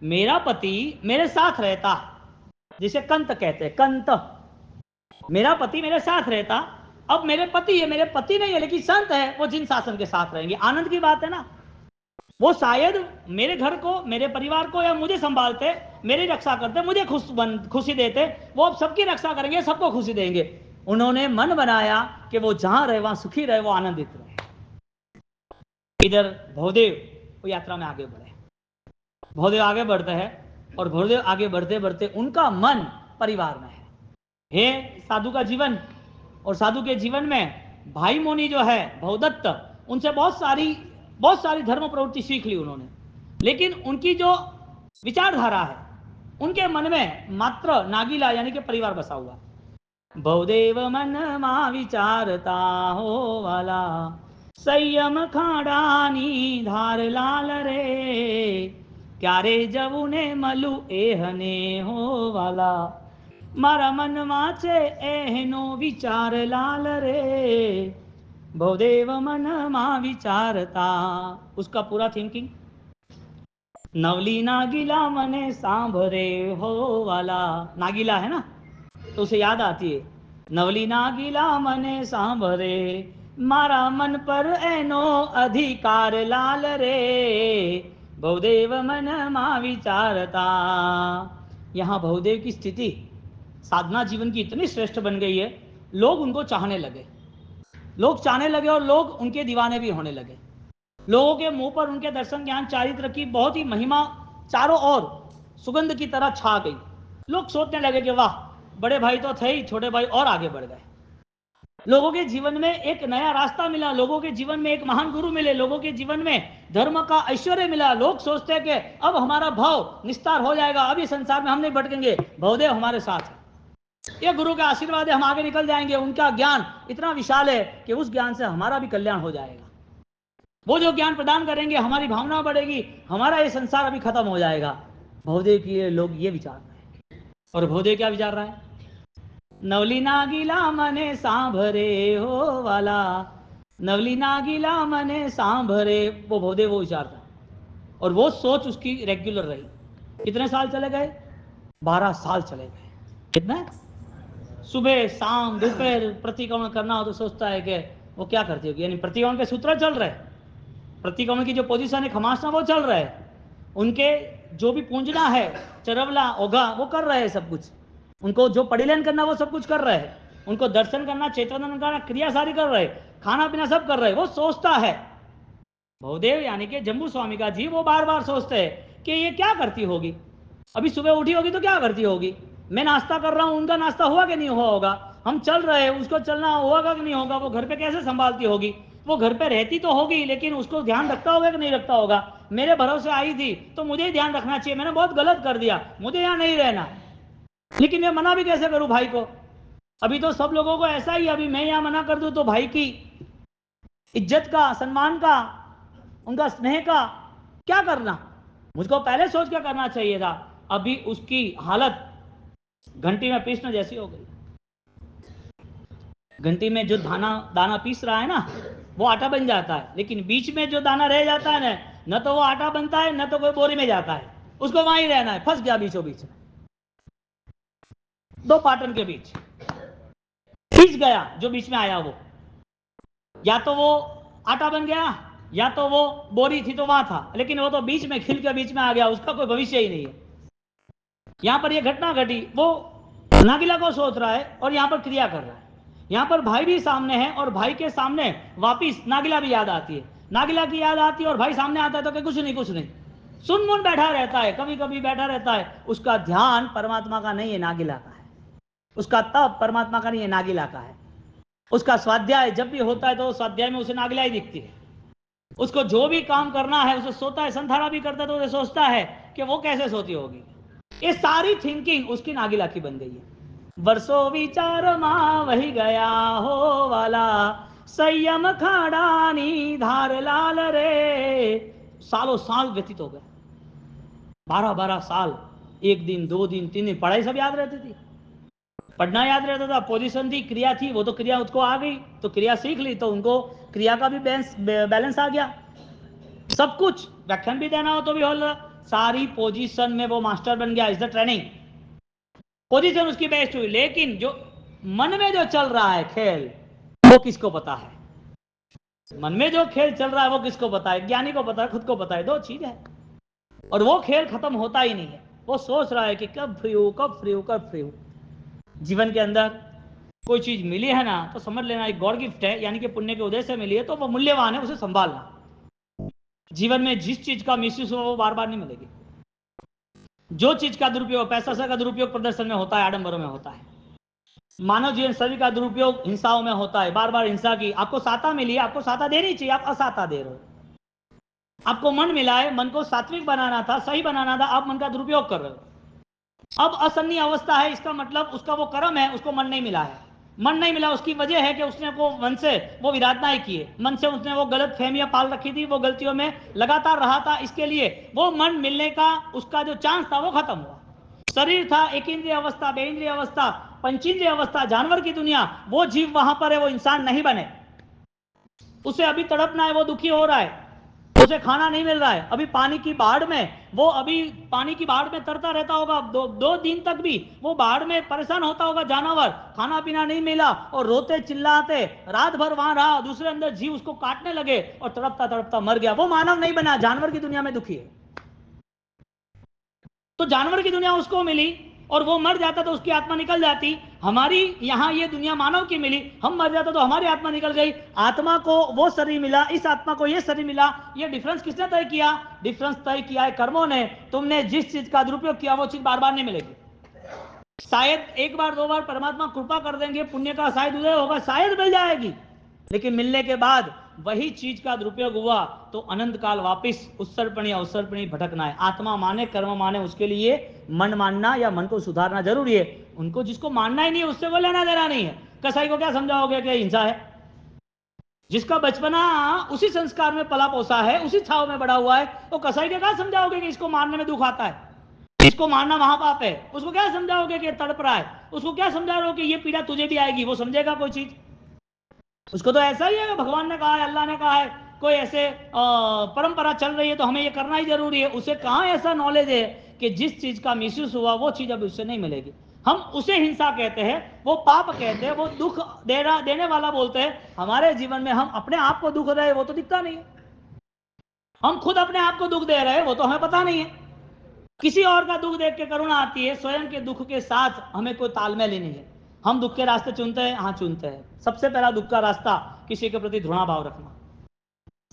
मेरा पति मेरे साथ रहता, जिसे कंत कहते हैं, कंत, मेरा पति मेरे साथ रहता। अब मेरे पति है, मेरे पति नहीं है, लेकिन संत है, वो जिन शासन के साथ रहेंगे। आनंद की बात है ना। वो शायद मेरे घर को, मेरे परिवार को, या मुझे संभालते, मेरी रक्षा करते, मुझे खुशी देते, वो अब सबकी रक्षा करेंगे, सबको खुशी देंगे। उन्होंने मन बनाया कि वो जहां रहे वहां सुखी रहे, वो आनंदित रहे। इधर भवदेव वो यात्रा में आगे बढ़े, भवदेव आगे बढ़ते हैं, और भवदेव आगे बढ़ते बढ़ते उनका मन परिवार में है। हे साधु का जीवन, और साधु के जीवन में भाई मुनि जो है भवदत्त, उनसे बहुत सारी धर्म प्रवृत्ति सीख ली उन्होंने। लेकिन उनकी जो विचारधारा है, उनके मन में मात्र नागीला यानी कि परिवार बसा हुआ। भवदेव मन मा विचारता हो वाला, संयम खाड़ानी धार लाल रे, क्यारे जवुने मलु एहने हो वाला, मारा मन माचे एहनो विचार लाल रे, भवदेव मन मा विचारता। उसका पूरा थिंकिंग, नवली नागीला मने सांभरे हो वाला, नागीला है ना तो उसे याद आती है, नवली नागीला मने सांभरे, मारा मन पर एनो अधिकार लाल रे, भवदेव मन मा विचारता। यहां भवदेव की स्थिति साधना जीवन की इतनी श्रेष्ठ बन गई है, लोग उनको चाहने लगे, लोग चाहने लगे, और लोग उनके दीवाने भी होने लगे। लोगों के मुंह पर उनके दर्शन ज्ञान चारित्र की बहुत ही महिमा चारों ओर सुगंध की तरह छा गई। लोग सोचने लगे कि वाह, बड़े भाई तो थे ही, छोटे भाई और आगे बढ़ गए। लोगों के जीवन में एक नया रास्ता मिला, लोगों के जीवन में एक महान गुरु मिले, लोगों के जीवन में धर्म का ऐश्वर्य मिला। लोग सोचते हैं कि अब हमारा भाव निस्तार हो जाएगा, अब ये संसार में हम नहीं भटकेंगे, भवदेव हमारे साथ है, ये गुरु का आशीर्वाद है, हम आगे निकल जाएंगे, उनका ज्ञान इतना विशाल है कि उस ज्ञान से हमारा भी कल्याण हो जाएगा, वो जो ज्ञान प्रदान करेंगे हमारी भावना बढ़ेगी, हमारा ये संसार अभी खत्म हो जाएगा। भवदेव के लोग ये विचार रहे हैं, और भवदेव क्या विचार रहा है, नवली नागीला मने सांभरे हो वाला, नवली नागीला मने सांभरे, वो भवदेव वो विचार था, और वो सोच उसकी रेगुलर रही। कितने साल चले गए? 12 साल चले गए। कितना? सुबह शाम दोपहर प्रतिक्रमण करना हो तो सोचता है कि वो क्या करती होगी, यानी प्रतिक्रमण के सूत्र चल रहे, प्रतिक्रमण की जो पोजीशन है खमासना वो चल रहा है, उनके जो भी पूंजना है, चरवला ओघा वो कर रहे हैं सब कुछ, उनको जो परिलन करना वो सब कुछ कर रहे हैं। उनको दर्शन करना, चैतन्य करना, क्रिया सारी कर रहे, खाना पीना सब कर रहे, वो सोचता है बहुदेव यानी कि जम्बू स्वामी का जी, वो बार बार सोचते हैं कि ये क्या करती होगी, अभी सुबह उठी होगी तो क्या करती होगी, मैं नाश्ता कर रहा हूं, उनका नाश्ता हुआ कि नहीं हुआ होगा, हम चल रहे हैं, उसको चलना होगा कि नहीं होगा, वो घर पे कैसे संभालती होगी, वो घर पे रहती तो होगी लेकिन उसको ध्यान रखता होगा कि नहीं रखता होगा, मेरे भरोसे आई थी तो मुझे ही ध्यान रखना चाहिए, मैंने बहुत गलत कर दिया, मुझे यहाँ नहीं रहना, लेकिन मैं मना भी कैसे करूं भाई को, अभी तो सब लोगों को ऐसा ही, अभी मैं यहाँ मना कर दूं तो भाई की इज्जत का, सम्मान का, उनका स्नेह का क्या करना, मुझको पहले सोच के करना चाहिए था। अभी उसकी हालत घंटी में पीसने जैसी हो गई। घंटी में जो दाना पीस रहा है ना, वो आटा बन जाता है, लेकिन बीच में जो दाना रह जाता है ना, न तो वो आटा बनता है न तो कोई बोरी में जाता है, उसको वहीं रहना है, फंस गया बीचों बीच में, दो पाटन के बीच पीस गया, जो बीच में आया वो या तो वो आटा बन गया या तो वो बोरी थी तो वहां था, लेकिन वो तो बीच में खिल के बीच में आ गया, उसका कोई भविष्य ही नहीं है। यहां पर ये घटना घटी, वो नागिला को सोच रहा है और यहां पर क्रिया कर रहा है, यहां पर भाई भी सामने है और भाई के सामने वापिस नागिला भी याद आती है, नागिला की याद आती है और भाई सामने आता है तो कुछ नहीं कुछ नहीं, सुन मुन बैठा रहता है, कभी कभी बैठा रहता है, उसका ध्यान परमात्मा का नहीं है, नागिला का है, उसका तप परमात्मा का नहीं है, नागिला का है, उसका स्वाध्याय जब भी होता है तो स्वाध्याय में उसे नागिला ही दिखती है, उसको जो भी काम करना है उसे सोता है, संथारा भी करता है तो उसे सोचता है कि वो कैसे सोती होगी, ये सारी थिंकिंग उसकी नागिला की बन गई है। वर्षों विचार मां वही गया हो वाला, संयम खाड़ानी धार लाल रे, सालों साल व्यतीत हो गए, 12-12 साल, एक दिन 2 दिन 3 दिन, पढ़ाई सब याद रहती थी, पढ़ना याद रहता था, पोजीशन थी, क्रिया थी, वो तो क्रिया उसको आ गई तो क्रिया सीख ली तो उनको क्रिया का भी बैलेंस आ गया, सब कुछ, व्याख्यान भी देना हो तो भी हो, सारी पोजीशन में वो मास्टर बन गया, इज द ट्रेनिंग, पोजीशन उसकी बेस्ट हुई, लेकिन जो मन में जो चल रहा है खेल, वो किसको पता है, मन में जो खेल चल रहा है वो किसको पता है, ज्ञानी को पता है, खुद को पता है, दो चीज है, और वो खेल खत्म होता ही नहीं है, वो सोच रहा है कि कब फ्री हूं, कब फ्री हूं, कब फ्री हूं। जीवन के अंदर कोई चीज मिली है ना तो समझ लेना एक गॉड गिफ्ट है, यानी कि पुण्य के उदय से मिली है तो वो मूल्यवान है, उसे संभालना। जीवन में जिस चीज का मिसयूज हो वो बार बार नहीं मिलेगी, जो चीज का दुरुपयोग, पैसा से का दुरुपयोग प्रदर्शन में होता है, आडंबरों में होता है, मानव जीवन सभी का दुरुपयोग हिंसाओं में होता है, बार बार हिंसा की, आपको साता मिली है, आपको साता देनी चाहिए, आप असाता दे रहे हो, आपको मन मिला है, मन को सात्विक बनाना था, सही बनाना था, आप मन का दुरुपयोग कर रहे हो, अब असन्नी अवस्था है, इसका मतलब उसका वो कर्म है, उसको मन नहीं मिला है, मन नहीं मिला उसकी वजह है कि उसने को मन से वो विराधनाएं किए, मन से उसने वो गलत फहमियां पाल रखी थी, वो गलतियों में लगातार रहा था, इसके लिए वो मन मिलने का उसका जो चांस था वो खत्म हुआ। शरीर था, एक इंद्रिय अवस्था, बेइंद्रिय अवस्था, पंचेंद्रिय अवस्था, जानवर की दुनिया, वो जीव वहां पर है, वो इंसान नहीं बने, उसे अभी तड़पना है, वो दुखी हो रहा है, उसे खाना नहीं मिल रहा है, अभी पानी की बाढ़ में, वो अभी पानी की बाढ़ में तरता रहता होगा, दो दिन तक भी वो बाढ़ में परेशान होता होगा, जानवर, खाना पीना नहीं मिला और रोते चिल्लाते रात भर वहां रहा, दूसरे अंदर जीव उसको काटने लगे और तड़पता तड़पता मर गया, वो मानव नहीं बना, जानवर की दुनिया में दुखी है, तो जानवर की दुनिया उसको मिली और वो मर जाता तो उसकी आत्मा निकल जाती, हमारी यहाँ ये दुनिया मानव की मिली, हम मर जाते तो हमारी आत्मा निकल गई, आत्मा को वो शरीर मिला, इस आत्मा को ये शरीर मिला, ये डिफरेंस किसने तय किया, डिफरेंस तय किया है कर्मों ने, तुमने जिस चीज का दुरुपयोग किया वो चीज बार बार नहीं मिलेगी, शायद एक बार दो बार परमात्मा कृपा कर देंगे, पुण्य का शायद उदय होगा, शायद मिल जाएगी, लेकिन मिलने के बाद वही चीज का दुरुपयोग हुआ तो अनंत काल वापिस उत्सर्पणी अवसर्पणी भटकना है, आत्मा माने कर्म माने, उसके लिए मन मानना या मन को सुधारना जरूरी है, उनको जिसको मानना ही नहीं है उससे वो लेना देना नहीं है, कसाई को क्या समझाओगे कि हिंसा है, जिसका बचपना उसी संस्कार में पला पोसा है, उसी छाव में बड़ा हुआ है, तो कसाई के क्या समझाओगे कि इसको मारने में दुख आता है, इसको मारना महापाप है, उसको क्या समझाओगे कि तड़प रहा है, उसको क्या समझा रहे हो कि ये पीड़ा तुझे भी आएगी, वो समझेगा कोई चीज, उसको तो ऐसा ही है, भगवान ने कहा है, अल्लाह ने कहा है, कोई ऐसे परंपरा चल रही है तो हमें ये करना ही जरूरी है, उसे कहां ऐसा नॉलेज है कि जिस चीज का मिसयूज हुआ वो चीज अब उससे नहीं मिलेगी, हम उसे हिंसा कहते हैं, वो पाप कहते हैं, वो दुख देने वाला बोलते हैं, हमारे जीवन में हम अपने आप को दुख रहे वो तो दिखता नहीं है, हम खुद अपने आप को दुख दे रहे हैं वो तो हमें पता नहीं है, किसी और का दुख देख के करुणा आती है, स्वयं के दुख के साथ हमें कोई तालमेल ही नहीं है, हम दुख के रास्ते चुनते हैं, हाँ चुनते हैं। सबसे पहला दुख का रास्ता किसी के प्रति घृणा भाव रखना।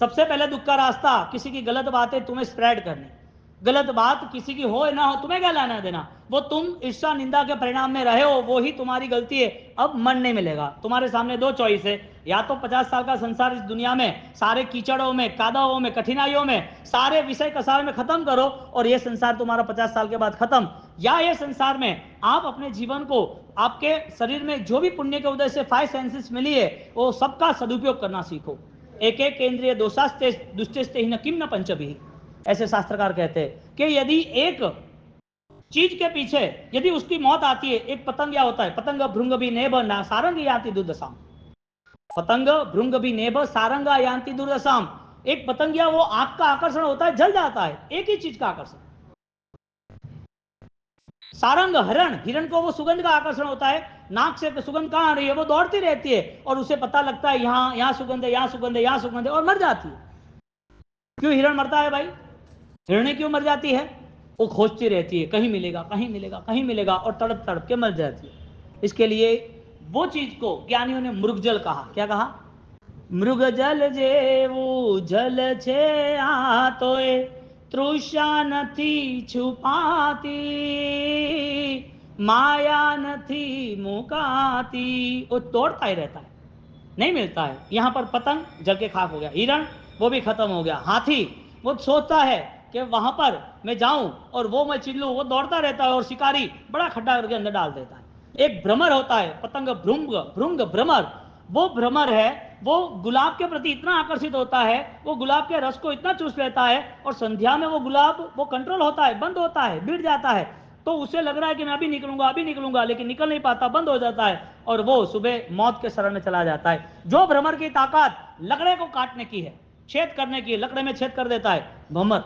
सबसे पहले दुख का रास्ता किसी की गलत बातें तुम्हें स्प्रेड करनी। गलत बात किसी की हो ना हो, तुम्हें क्या लेना देना, वो तुम ईर्ष्या निंदा के परिणाम में रहे हो, वो ही तुम्हारी गलती है। अब मन नहीं मिलेगा। तुम्हारे सामने दो चॉइस है, या तो 50 साल का संसार इस दुनिया में सारे कीचड़ों में, कादवों में, कठिनाइयों में, सारे विषय कसार में खत्म करो और ये संसार तुम्हारा 50 साल के बाद खत्म, या ये संसार में आप अपने जीवन को, आपके शरीर में जो भी पुण्य के उदय से 5 सेंसेस मिली है वो सबका सदुपयोग करना सीखो। एक एक केंद्रीय दोषास्ते दुष्टेस्ते ही न किम न पंचभी, ऐसे शास्त्रकार कहते हैं कि यदि एक चीज के पीछे यदि उसकी मौत आती है, एक पतंग क्या होता है, पतंग भृंग भी नेब सारंग याति दुर्दशाम, पतंग भृंग भी नेब सारंग याति दुर्दशाम, एक पतंगिया वो आग का आकर्षण होता है, जल जाता है, एक ही चीज का आकर्षण। सारंग हिरण, हिरण को वो सुगंध का आकर्षण होता है, नाक से सुगंध कहां आ रही है, वो दौड़ती रहती है और उसे पता लगता है यहां यहां सुगंध है, यहां सुगंध है, यहां सुगंध है, और मर जाती है। क्यों हिरण मरता है भाई? हिरणी क्यों मर जाती है? वो खोजती रहती है, कहीं मिलेगा, कहीं मिलेगा, कहीं मिलेगा, और तड़प तड़प के मर जाती है। इसके लिए वो चीज को ज्ञानियों ने मृगजल कहा। क्या कहा? मृगजल जेवू जल छे आ तोय तृषा नथी छुपाती, माया नथी मुकाती। वो तोड़ता ही रहता है, नहीं मिलता है। यहां पर पतंग जल के खाक हो गया, हिरण वो भी खत्म हो गया, हाथी वो सोचता है कि वहां पर मैं जाऊं और वो मैं चिल्लू, वो दौड़ता रहता है और शिकारी बड़ा खड्डा करके अंदर डाल देता है। एक भ्रमर होता है, पतंग भृंग भृंग भ्रमर, वो भ्रमर है, वो गुलाब के प्रति इतना आकर्षित होता है, वो गुलाब के रस को इतना चूस लेता है और संध्या में वो गुलाब वो कंट्रोल होता है, बंद होता है, बिड़ जाता है, तो उसे लग रहा है कि मैं अभी निकलूंगा, अभी निकलूंगा, लेकिन निकल नहीं पाता, बंद हो जाता है और वो सुबह मौत के शरण में चला जाता है। जो भ्रमर की ताकत लकड़े को काटने की है, छेद करने की, लकड़े में छेद कर देता है भ्रमर,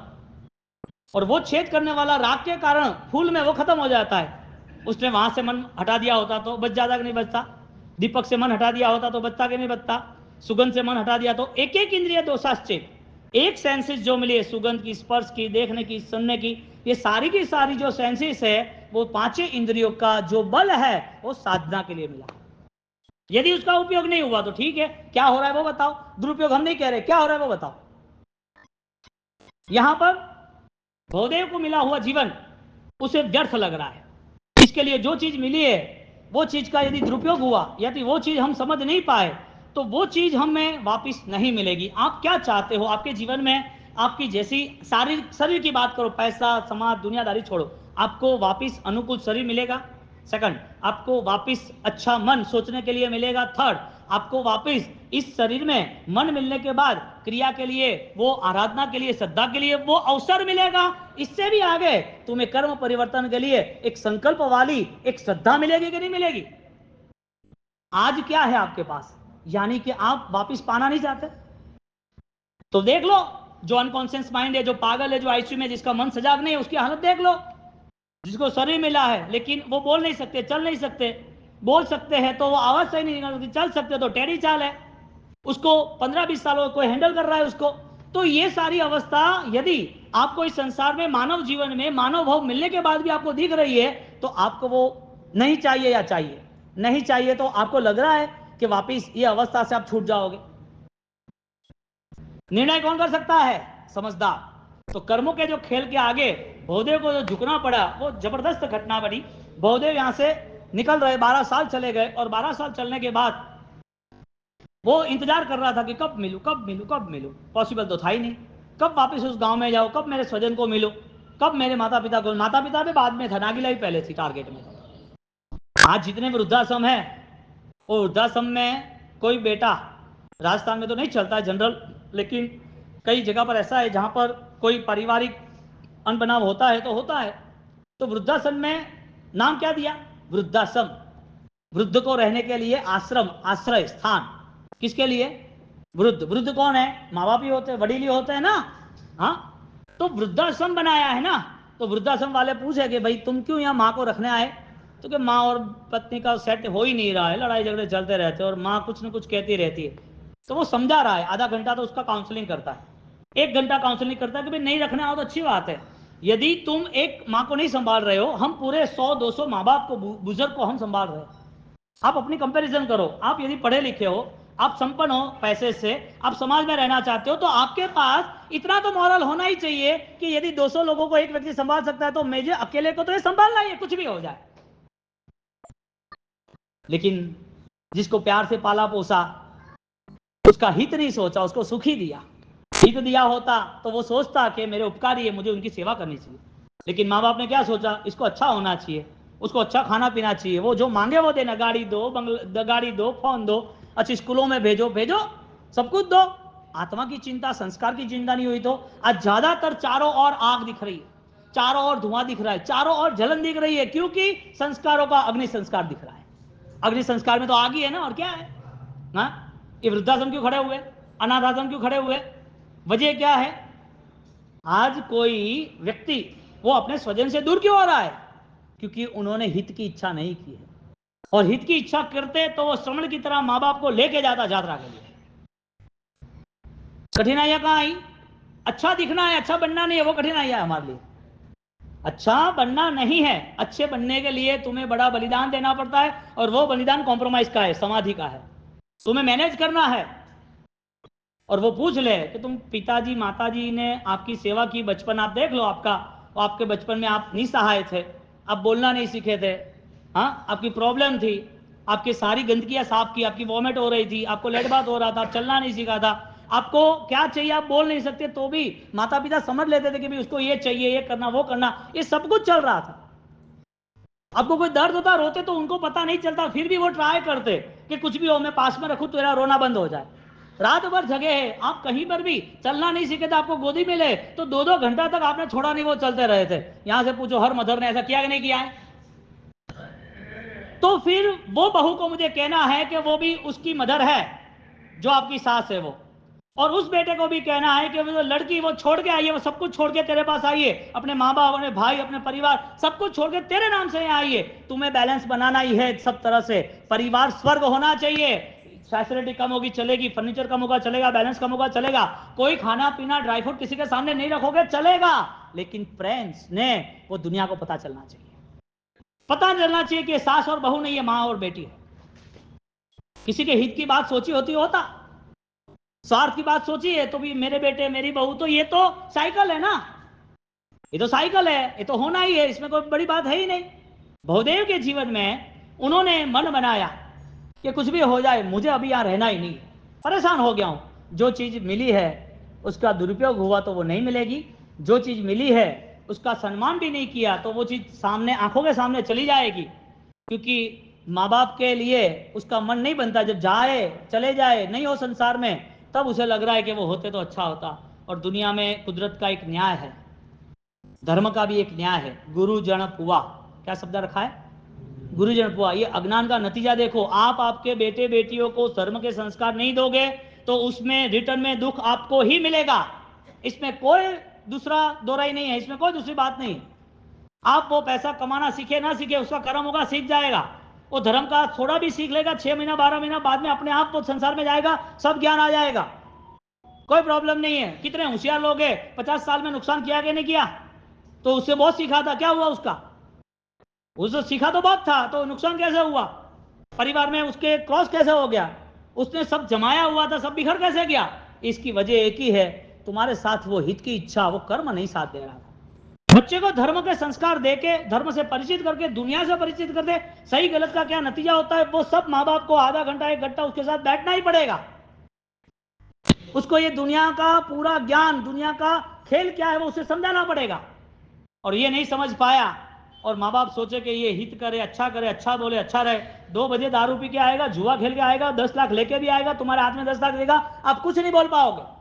और वो छेद करने वाला राग के कारण फूल में वो खत्म हो जाता है। उसने वहां से मन हटा दिया होता तो बच जाता कि नहीं बचता? दीपक से मन हटा दिया होता तो बचता कि नहीं बचता? सुगंध से मन हटा दिया तो एक एक इंद्रिय दोषाश्चेत, एक सेंसेस जो मिली है, सुगंध की, स्पर्श की, देखने की, सुनने की, ये सारी की सारी जो सेंसेस है, वो पांचों इंद्रियों का जो बल है वो साधना के लिए मिला। यदि उसका उपयोग नहीं हुआ तो ठीक है, क्या हो रहा है वो बताओ। दुरुपयोग हम नहीं कह रहे, क्या हो रहा है वो बताओ। यहां पर भवदेव को मिला हुआ जीवन उसे व्यर्थ लग रहा है। इसके लिए जो चीज मिली है वो चीज का यदि दुरुपयोग हुआ, यदि वो चीज हम समझ नहीं पाए, तो वो चीज हमें वापस नहीं मिलेगी। आप क्या चाहते हो आपके जीवन में? आपकी जैसी शारीरिक शरीर की बात करो, पैसा, समाज, दुनियादारी छोड़ो, आपको वापस अनुकूल शरीर मिलेगा। सेकंड, आपको वापस अच्छा मन सोचने के लिए मिलेगा। थर्ड, आपको वापस इस शरीर में मन मिलने के बाद क्रिया के लिए, वो आराधना के लिए, श्रद्धा के लिए वो अवसर मिलेगा। इससे भी आगे तुम्हें कर्म परिवर्तन के लिए एक संकल्प वाली एक श्रद्धा मिलेगी कि नहीं मिलेगी? आज क्या है आपके पास, यानी कि आप वापस पाना नहीं चाहते? तो देख लो, जो अनकॉन्शियस माइंड है, जो पागल है, जो आईसीयू में, जिसका मन सजाग नहीं है, उसकी हालत देख लो। जिसको शरीर मिला है लेकिन वो बोल नहीं सकते, चल नहीं सकते, बोल सकते हैं तो वो आवाज सही नहीं निकल सकती, चल सकते तो टेढ़ी चाल है, उसको 15-20 सालों कोई हैंडल कर रहा है उसको। तो ये सारी अवस्था यदि आपको इस संसार में, मानव जीवन में, मानव भाव मिलने के बाद भी आपको दिख रही है, तो आपको वो नहीं चाहिए या चाहिए? नहीं चाहिए तो आपको लग रहा है कि वापिस ये अवस्था से आप छूट जाओगे। निर्णय कौन कर सकता है? समझदार। तो कर्मों के जो खेल के आगे भवदेव को जो झुकना पड़ा, वो जबरदस्त घटना बनी। भवदेव यहां से निकल रहे, 12 साल चले गए, और 12 साल चलने के बाद वो इंतजार कर रहा था कि कब मिलूं, कब मिलूं, कब मिलूं। पॉसिबल तो था ही नहीं। कब वापस उस गांव में जाऊं, कब मेरे स्वजन को मिलूं, कब मेरे माता पिता को। माता पिता भी बाद में था, नागिला ही पहले थी टारगेट में। आज जितने भी वृद्धाश्रम है, वो वृद्धाश्रम में कोई बेटा, राजस्थान में तो नहीं चलता है जनरल, लेकिन कई जगह पर ऐसा है जहां पर कोई पारिवारिक अनबनाव होता है तो होता है। तो वृद्धाश्रम में नाम क्या दिया? वृद्धाश्रम। वृद्ध को रहने के लिए आश्रम, आश्रय स्थान। किसके लिए? वृद्ध। वृद्ध कौन है? माँ बाप ही होते हैं, वडील ही होते हैं ना। हाँ, तो वृद्धाश्रम बनाया है ना। तो वृद्धाश्रम वाले पूछे कि भाई तुम क्यों यहाँ माँ को रखने आए? तो कि माँ और पत्नी का सेट हो ही नहीं रहा है, लड़ाई झगड़े चलते रहते हैं और माँ कुछ न कुछ कहती रहती है। तो वो समझा रहा है, आधा घंटा तो उसका काउंसलिंग करता है, 1 घंटा काउंसलिंग करता है कि भाई नहीं रखने आओ तो अच्छी बात है। यदि तुम एक माँ को नहीं संभाल रहे हो, हम पूरे 100-200 माँ बाप को, बुजुर्ग को हम संभाल रहे हैं। आप अपनी कंपैरिजन करो। आप यदि पढ़े लिखे हो, आप संपन्न हो पैसे से, आप समाज में रहना चाहते हो, तो आपके पास इतना तो मॉरल होना ही चाहिए कि यदि 200 लोगों को एक व्यक्ति संभाल सकता है तो मुझे अकेले को तो ये संभालना ही है, कुछ भी हो जाए। लेकिन जिसको प्यार से पाला पोसा, उसका हित नहीं सोचा, उसको सुख ही दिया। हित दिया होता तो वो सोचता कि मेरे उपकारी है, मुझे उनकी सेवा करनी चाहिए। लेकिन माँ बाप ने क्या सोचा, इसको अच्छा होना चाहिए, उसको अच्छा खाना पीना चाहिए, वो जो मांगे वो देना, गाड़ी दो, गाड़ी दो, फोन दो, अच्छी स्कूलों में भेजो, सब कुछ दो। आत्मा की चिंता, संस्कार की चिंता नहीं हुई तो आज ज्यादातर चारों ओर आग दिख रही है, चारों ओर धुआं दिख रहा है, चारों ओर जलन दिख रही है, क्योंकि संस्कारों का अग्नि संस्कार दिख रहा है। अग्नि संस्कार में तो आग ही है ना, और क्या है ना? ये वृद्धाश्रम क्यों खड़े हुए, अनाथाश्रम क्यों खड़े हुए? वजह क्या है? आज कोई व्यक्ति वो अपने स्वजन से दूर क्यों हो रहा है? क्योंकि उन्होंने हित की इच्छा नहीं की है। और हित की इच्छा करते तो वो श्रमण की तरह माँ बाप को लेके जाता यात्रा के लिए। कठिनाइयां कहां आई? अच्छा दिखना है, अच्छा बनना नहीं है, वो कठिनाइयां हमारे लिए। अच्छा बनना नहीं है, अच्छे बनने के लिए तुम्हें बड़ा बलिदान देना पड़ता है, और वो बलिदान कॉम्प्रोमाइज का है, समाधि का है। तुम्हें मैनेज करना है। और वो पूछ ले कि तुम पिताजी माताजी ने आपकी सेवा की, बचपन आप देख लो आपका, आपके बचपन में आप निसहाय थे, आप बोलना नहीं सीखे थे, हाँ, आपकी प्रॉब्लम थी, आपकी सारी गंदगियां साफ की, आपकी वॉमिट हो रही थी, आपको लेट बात हो रहा था, आप चलना नहीं सीखा था, आपको क्या चाहिए आप बोल नहीं सकते, तो भी माता पिता समझ लेते थे कि भाई उसको ये चाहिए, ये करना, वो करना, ये सब कुछ चल रहा था। आपको कोई दर्द होता रोते तो उनको पता नहीं चलता, फिर भी वो ट्राई करते कि कुछ भी हो मैं पास में रखूं तो तेरा रोना बंद हो जाए। रात भर जगे है, आप कहीं पर भी चलना नहीं सीखे थे, आपको गोदी में ले तो 2-2 घंटा तक आपने छोड़ा नहीं, वो चलते रहे थे। यहां से पूछो हर मदर ने ऐसा किया कि नहीं किया है? तो फिर वो बहू को मुझे कहना है कि वो भी उसकी मदर है, जो आपकी सास है वो, और उस बेटे को भी कहना है कि वो लड़की वो छोड़ के आई है, वो सब कुछ छोड़ के तेरे पास आई है, अपने माँ बाप, अपने भाई, अपने परिवार सब कुछ छोड़ के तेरे नाम से आई है। तुम्हें बैलेंस बनाना ही है सब तरह से। परिवार स्वर्ग होना चाहिए। फैसिलिटी कम होगी चलेगी, फर्नीचर कम होगा चलेगा, बैलेंस कम होगा चलेगा, कोई खाना पीना ड्राई फ्रूट किसी के सामने नहीं रखोगे चलेगा, लेकिन प्रेम स्नेह वो दुनिया को पता चलना चाहिए। पता चलना चाहिए कि सास और बहू नहीं है, मां और बेटी है। किसी के हित की बात सोची होता, स्वार्थ की बात सोची है तो भी मेरे बेटे मेरी बहू, तो ये तो साइकिल है ना, ये तो साइकिल है, ये तो होना ही है, इसमें कोई बड़ी बात है ही नहीं। बहुदेव के जीवन में उन्होंने मन बनाया कि कुछ भी हो जाए मुझे अभी यहां रहना ही नहीं, परेशान हो गया हूं। जो चीज मिली है उसका दुरुपयोग हुआ तो वो नहीं मिलेगी, जो चीज मिली है उसका सम्मान भी नहीं किया तो वो चीज सामने आंखों के सामने चली जाएगी। क्योंकि माँ बाप के लिए उसका मन नहीं बनता, जब जाए चले जाए नहीं हो संसार में, तब उसे लग रहा है कि वो होते तो अच्छा होता। और दुनिया में कुदरत का एक न्याय है, धर्म का भी एक न्याय है, गुरु जन पुआ, क्या शब्द रखा है? गुरुजन पुआ। ये अज्ञान का नतीजा देखो, आप आपके बेटे बेटियों को धर्म के संस्कार नहीं दोगे तो उसमें रिटर्न में दुख आपको ही मिलेगा। इसमें कोई दूसरा दोहराई नहीं है, इसमें कोई दूसरी बात नहीं। आप वो पैसा कमाना सीखे ना सीखे, उसका कर्म होगा, सीख जाएगा। वो धर्म का थोड़ा भी सीख लेगा, 6 महीना 12 महीना बाद में अपने आप वो संसार में जाएगा, सब ज्ञान आ जाएगा, कोई प्रॉब्लम नहीं है। कितने होशियार लोग हैं, 50 साल में नुकसान किया कि नहीं किया? तो उससे बहुत सीखा था, क्या हुआ उसका? उससे सीखा तो बहुत था, तो नुकसान कैसे हुआ? परिवार में उसके क्रॉस कैसे हो गया? उसने सब जमाया हुआ था, सब बिखर कैसे गया? इसकी वजह एक ही है, तुम्हारे साथ वो हित की इच्छा, वो कर्म नहीं साथ दे रहा था। बच्चे को धर्म के संस्कार देके, धर्म से परिचित करके, दुनिया से परिचित कर दे, सही गलत का क्या नतीजा होता है वो सब माँ बाप को आधा घंटा 1 घंटा उसके साथ बैठना ही पड़ेगा। उसको ये दुनिया का पूरा ज्ञान, दुनिया का खेल क्या है वो उसे समझाना पड़ेगा। और ये नहीं समझ पाया और माँ बाप सोचे कि ये हित करे, अच्छा बोले, अच्छा रहे, 2 बजे दारू पी के आएगा, जुआ खेल के आएगा, 10 लाख लेके भी आएगा, तुम्हारे हाथ में 10 लाख देगा, आप कुछ नहीं बोल पाओगे।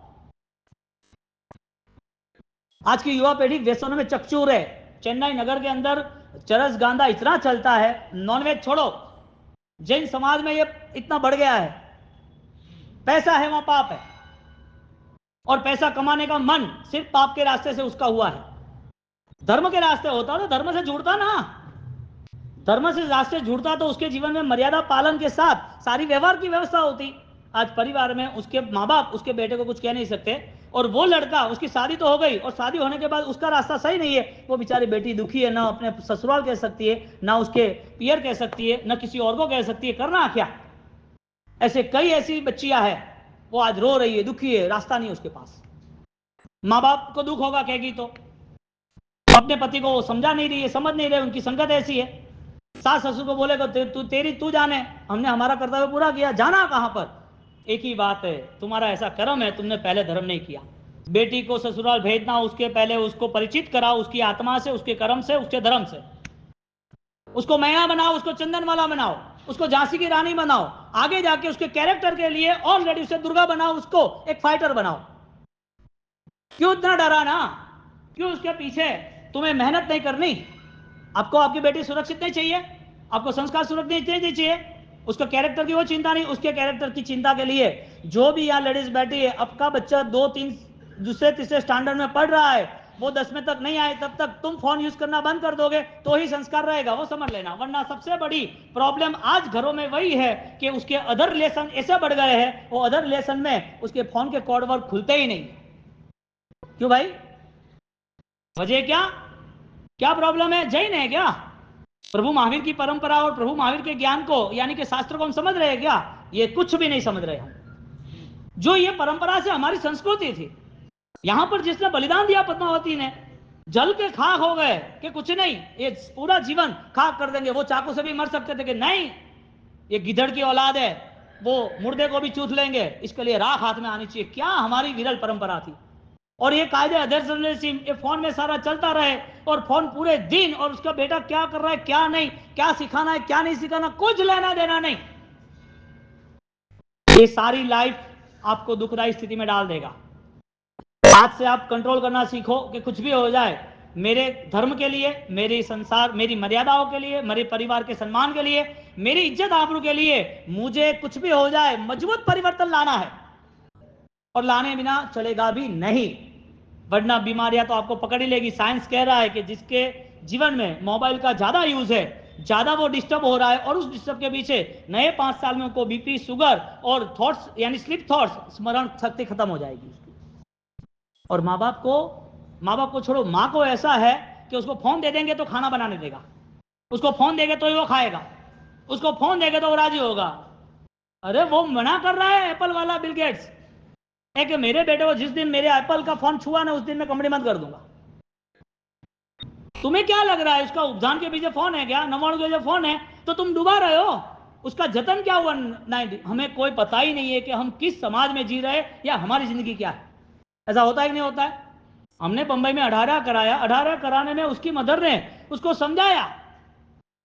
आज की युवा पीढ़ी व्यसनों में चकचूर है। चेन्नई नगर के अंदर चरस गांजा इतना चलता है, नॉनवेज छोड़ो, जैन समाज में ये इतना बढ़ गया है। पैसा है वहां पाप है, और पैसा कमाने का मन सिर्फ पाप के रास्ते से उसका हुआ है। धर्म के रास्ते होता तो धर्म से जुड़ता ना, धर्म से रास्ते जुड़ता तो उसके जीवन में मर्यादा पालन के साथ सारी व्यवहार की व्यवस्था होती। आज परिवार में उसके माँ बाप उसके बेटे को कुछ कह नहीं सकते, और वो लड़का, उसकी शादी तो हो गई और शादी होने के बाद उसका रास्ता सही नहीं है, वो बेचारी बेटी दुखी है, ना अपने ससुराल कह सकती है, ना उसके पियर कह सकती है, ना किसी और को कह सकती है, करना क्या। ऐसे कई ऐसी बच्चियां हैं, वो आज रो रही है, दुखी है, रास्ता नहीं उसके पास। माँ बाप को दुख होगा कहेगी तो, अपने पति को समझा नहीं रही है, समझ नहीं रहे, उनकी संगत ऐसी है। सास ससुर को बोलेगा तू जाने, हमने हमारा कर्तव्य पूरा किया, जाना कहां पर। एक ही बात है, तुम्हारा ऐसा कर्म है, तुमने पहले धर्म नहीं किया। बेटी को ससुराल भेजना, उसके पहले उसको परिचित कराओ उसकी आत्मा से, उसके कर्म से, उसके धर्म से। उसको मैया बनाओ, उसको चंदन वाला बनाओ, उसको झांसी की रानी बनाओ, आगे जाके उसके कैरेक्टर के लिए ऑलरेडी उसे दुर्गा बनाओ, उसको एक फाइटर बनाओ। क्यों इतना डराना, क्यों उसके पीछे तुम्हें मेहनत नहीं करनी। आपको आपकी बेटी सुरक्षित नहीं चाहिए, आपको संस्कार सुरक्षित नहीं चाहिए, उसका कैरेक्टर की वो चिंता नहीं, उसके कैरेक्टर की चिंता के लिए जो भी यहाँ लेडीज बैठी है, आपका बच्चा 2-3 दूसरे तीसरे स्टैंडर्ड में पढ़ रहा है, वो 10वीं तक नहीं आए, तब तक तुम फोन यूज करना बंद कर दोगे तो ही संस्कार रहेगा, वो समझ लेना। वरना सबसे बड़ी प्रॉब्लम आज घरों में वही है कि उसके अदर रिलेशन ऐसे बढ़ गए हैं, वो अदर रिलेशन में उसके फोन के कोड वर्ड खुलते ही नहीं। क्यों भाई, वजह क्या, क्या प्रॉब्लम है, जैन है क्या? प्रभु महावीर की परंपरा और प्रभु महावीर के ज्ञान को यानी कि शास्त्र को हम समझ रहे हैं क्या? ये कुछ भी नहीं समझ रहे हम। जो ये परंपरा से हमारी संस्कृति थी, यहां पर जिसने बलिदान दिया पद्मावती ने, जल के खाक हो गए कि कुछ नहीं, ये पूरा जीवन खाक कर देंगे। वो चाकू से भी मर सकते थे कि नहीं, ये गिदड़ की औलाद है, वो मुर्दे को भी चूथ लेंगे, इसके लिए राख हाथ में आनी चाहिए। क्या हमारी विरल परंपरा थी। और ये कायदे अदर ये फोन में सारा चलता रहे, और फोन पूरे दिन, और उसका बेटा क्या कर रहा है क्या नहीं, क्या सिखाना है क्या नहीं सिखाना, कुछ लेना देना नहीं। ये सारी लाइफ आपको दुखदायी स्थिति में डाल देगा। आज से आप कंट्रोल करना सीखो कि कुछ भी हो जाए, मेरे धर्म के लिए, मेरी संसार, मेरी मर्यादाओं के लिए, मेरे परिवार के सम्मान के लिए, मेरी इज्जत आबरू के लिए, मुझे कुछ भी हो जाए मजबूत परिवर्तन लाना है, और लाने बिना चलेगा भी नहीं, वरना बीमारियां तो आपको पकड़ ही लेगी। साइंस कह रहा है कि जिसके जीवन में मोबाइल का ज्यादा यूज है, ज्यादा वो डिस्टर्ब हो रहा है, और उस डिस्टर्ब के पीछे नए 5 साल में उनको बीपी, शुगर और थॉट्स यानी स्लिप थॉट्स, स्मरण शक्ति खत्म हो जाएगी उसकी। और माँ बाप को छोड़ो, माँ को ऐसा है कि उसको फोन दे देंगे तो खाना बनाने देगा, उसको फोन देंगे तो ही वो खाएगा, उसको फोन देंगे तो वो राजी होगा। अरे वो मना कर रहा है एप्पल वाला बिल गेट्स, है कि मेरे बेटे को जिस दिन मेरे एप्पल का फोन छुआ ना, उस दिन मैं कंपनी बंद कर दूंगा। तुम्हें क्या लग रहा है उसका उपदान के पीछे फोन है क्या, 99 के पीछे फोन है, तो तुम डुबा रहे हो। उसका जतन क्या हुआ? नहीं, हमें कोई पता ही नहीं है कि हम किस समाज में जी रहे हैं या हमारी जिंदगी क्या है। ऐसा होता है कि नहीं होता है? हमने बंबई में 18 कराया, 18 कराने में उसकी मदर ने उसको समझाया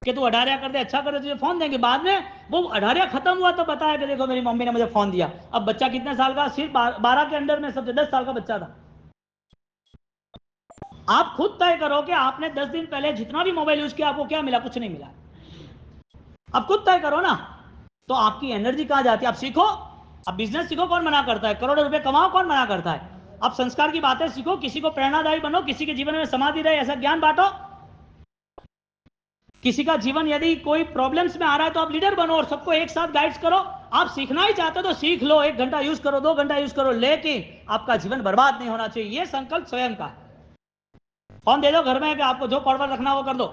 कि तू 18 कर दे, अच्छा कर दे, तुझे फोन देंगे। बाद में वो 18 खत्म हुआ तो बताया कि देखो मेरी मम्मी ने मुझे फोन दिया। अब बच्चा कितने साल का? सिर्फ 12 के अंडर में, सबसे 10 साल का बच्चा था। आप खुद तय करो कि आपने 10 दिन पहले जितना भी मोबाइल यूज किया आपको क्या मिला? कुछ नहीं मिला। आप खुद तय करो ना। तो आपकी एनर्जी कहां जाती है? आप सीखो, आप बिजनेस सीखो, कौन मना करता है? करोड़ों रुपए कमाओ, कौन मना करता है? आप संस्कार की बातें सीखो, किसी को प्रेरणादायी बनो, किसी के जीवन में समाधि रहे ऐसा ज्ञान बांटो। किसी का जीवन यदि कोई प्रॉब्लम्स में आ रहा है तो आप लीडर बनो और सबको एक साथ गाइड्स करो। आप सीखना ही चाहते हो तो सीख लो, 1 घंटा यूज करो, 2 घंटा यूज करो, लेकिन आपका जीवन बर्बाद नहीं होना चाहिए। यह संकल्प स्वयं का है। फोन दे दो घर में कि आपको जो पढ़वर रखना वो कर दो।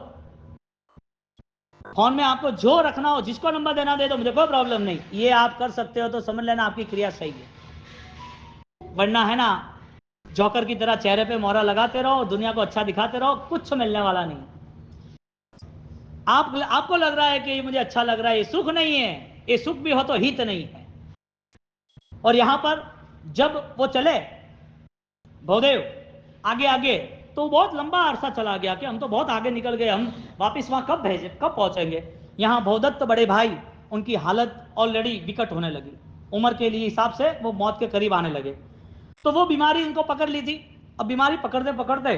फोन में आपको जो रखना हो, जिसको नंबर देना दे दो, मुझे कोई प्रॉब्लम नहीं। ये आप कर सकते हो तो समझ लेना आपकी क्रिया सही है। वरना है ना, जॉकर की तरह चेहरे पे मोहरा लगाते रहो, दुनिया को अच्छा दिखाते रहो, कुछ मिलने वाला नहीं। आपको लग रहा है कि ये मुझे अच्छा लग रहा है, ये सुख नहीं है। ये सुख भी हो तो हित नहीं है। और यहां पर जब वो चले भवदेव आगे आगे, तो बहुत लंबा अरसा चला गया कि हम तो बहुत आगे निकल गए, हम वापिस वहां कब पहुंचेंगे। यहां भवदत्त बड़े भाई, उनकी हालत ऑलरेडी विकट होने लगी, उम्र के लिए हिसाब से वो मौत के करीब आने लगे। तो वो बीमारी इनको पकड़ ली थी। अब बीमारी पकड़ते पकड़ते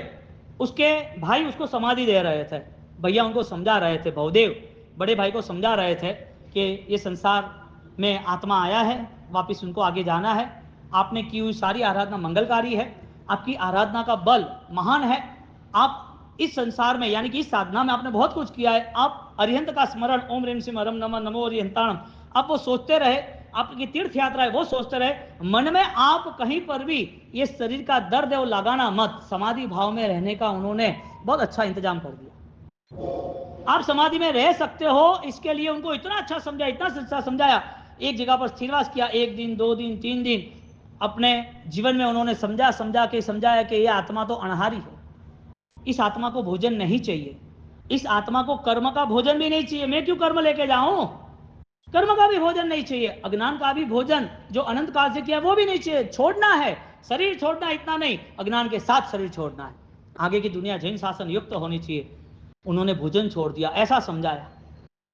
उसके भाई उसको समाधि दे रहे थे। भैया उनको समझा रहे थे, भवदेव बड़े भाई को समझा रहे थे कि ये संसार में आत्मा आया है, वापिस उनको आगे जाना है। आपने की हुई सारी आराधना मंगलकारी है, आपकी आराधना का बल महान है। आप इस संसार में यानी कि इस साधना में आपने बहुत कुछ किया है। आप अरिहंत का स्मरण, ओम ह्रीं श्रीं हरम नमः नमो अरिहंताणम, आप वो सोचते रहे आपकी तीर्थ यात्रा है वो सोचते रहे, मन में आप कहीं पर भी ये शरीर का दर्द है वो लगाना मत। समाधि भाव में रहने का उन्होंने बहुत अच्छा इंतजाम कर दिया। आप समाधि में रह सकते हो, इसके लिए उनको इतना अच्छा समझाया, इतना अच्छा समझाया। एक जगह पर स्थिरवास किया, 1 दिन 2 दिन 3 दिन अपने जीवन में उन्होंने समझाया कि ये आत्मा तो अनहारी है, इस आत्मा को भोजन नहीं चाहिए, इस आत्मा को कर्म का भोजन भी नहीं चाहिए। मैं क्यों कर्म लेके जाऊं? कर्म का भी भोजन नहीं चाहिए, अज्ञान का भी भोजन जो अनंत काल से किया वो भी नहीं चाहिए। छोड़ना है, शरीर छोड़ना इतना नहीं, अज्ञान के साथ शरीर छोड़ना है। आगे की दुनिया जैन शासन युक्त होनी चाहिए। उन्होंने भोजन छोड़ दिया, ऐसा समझाया,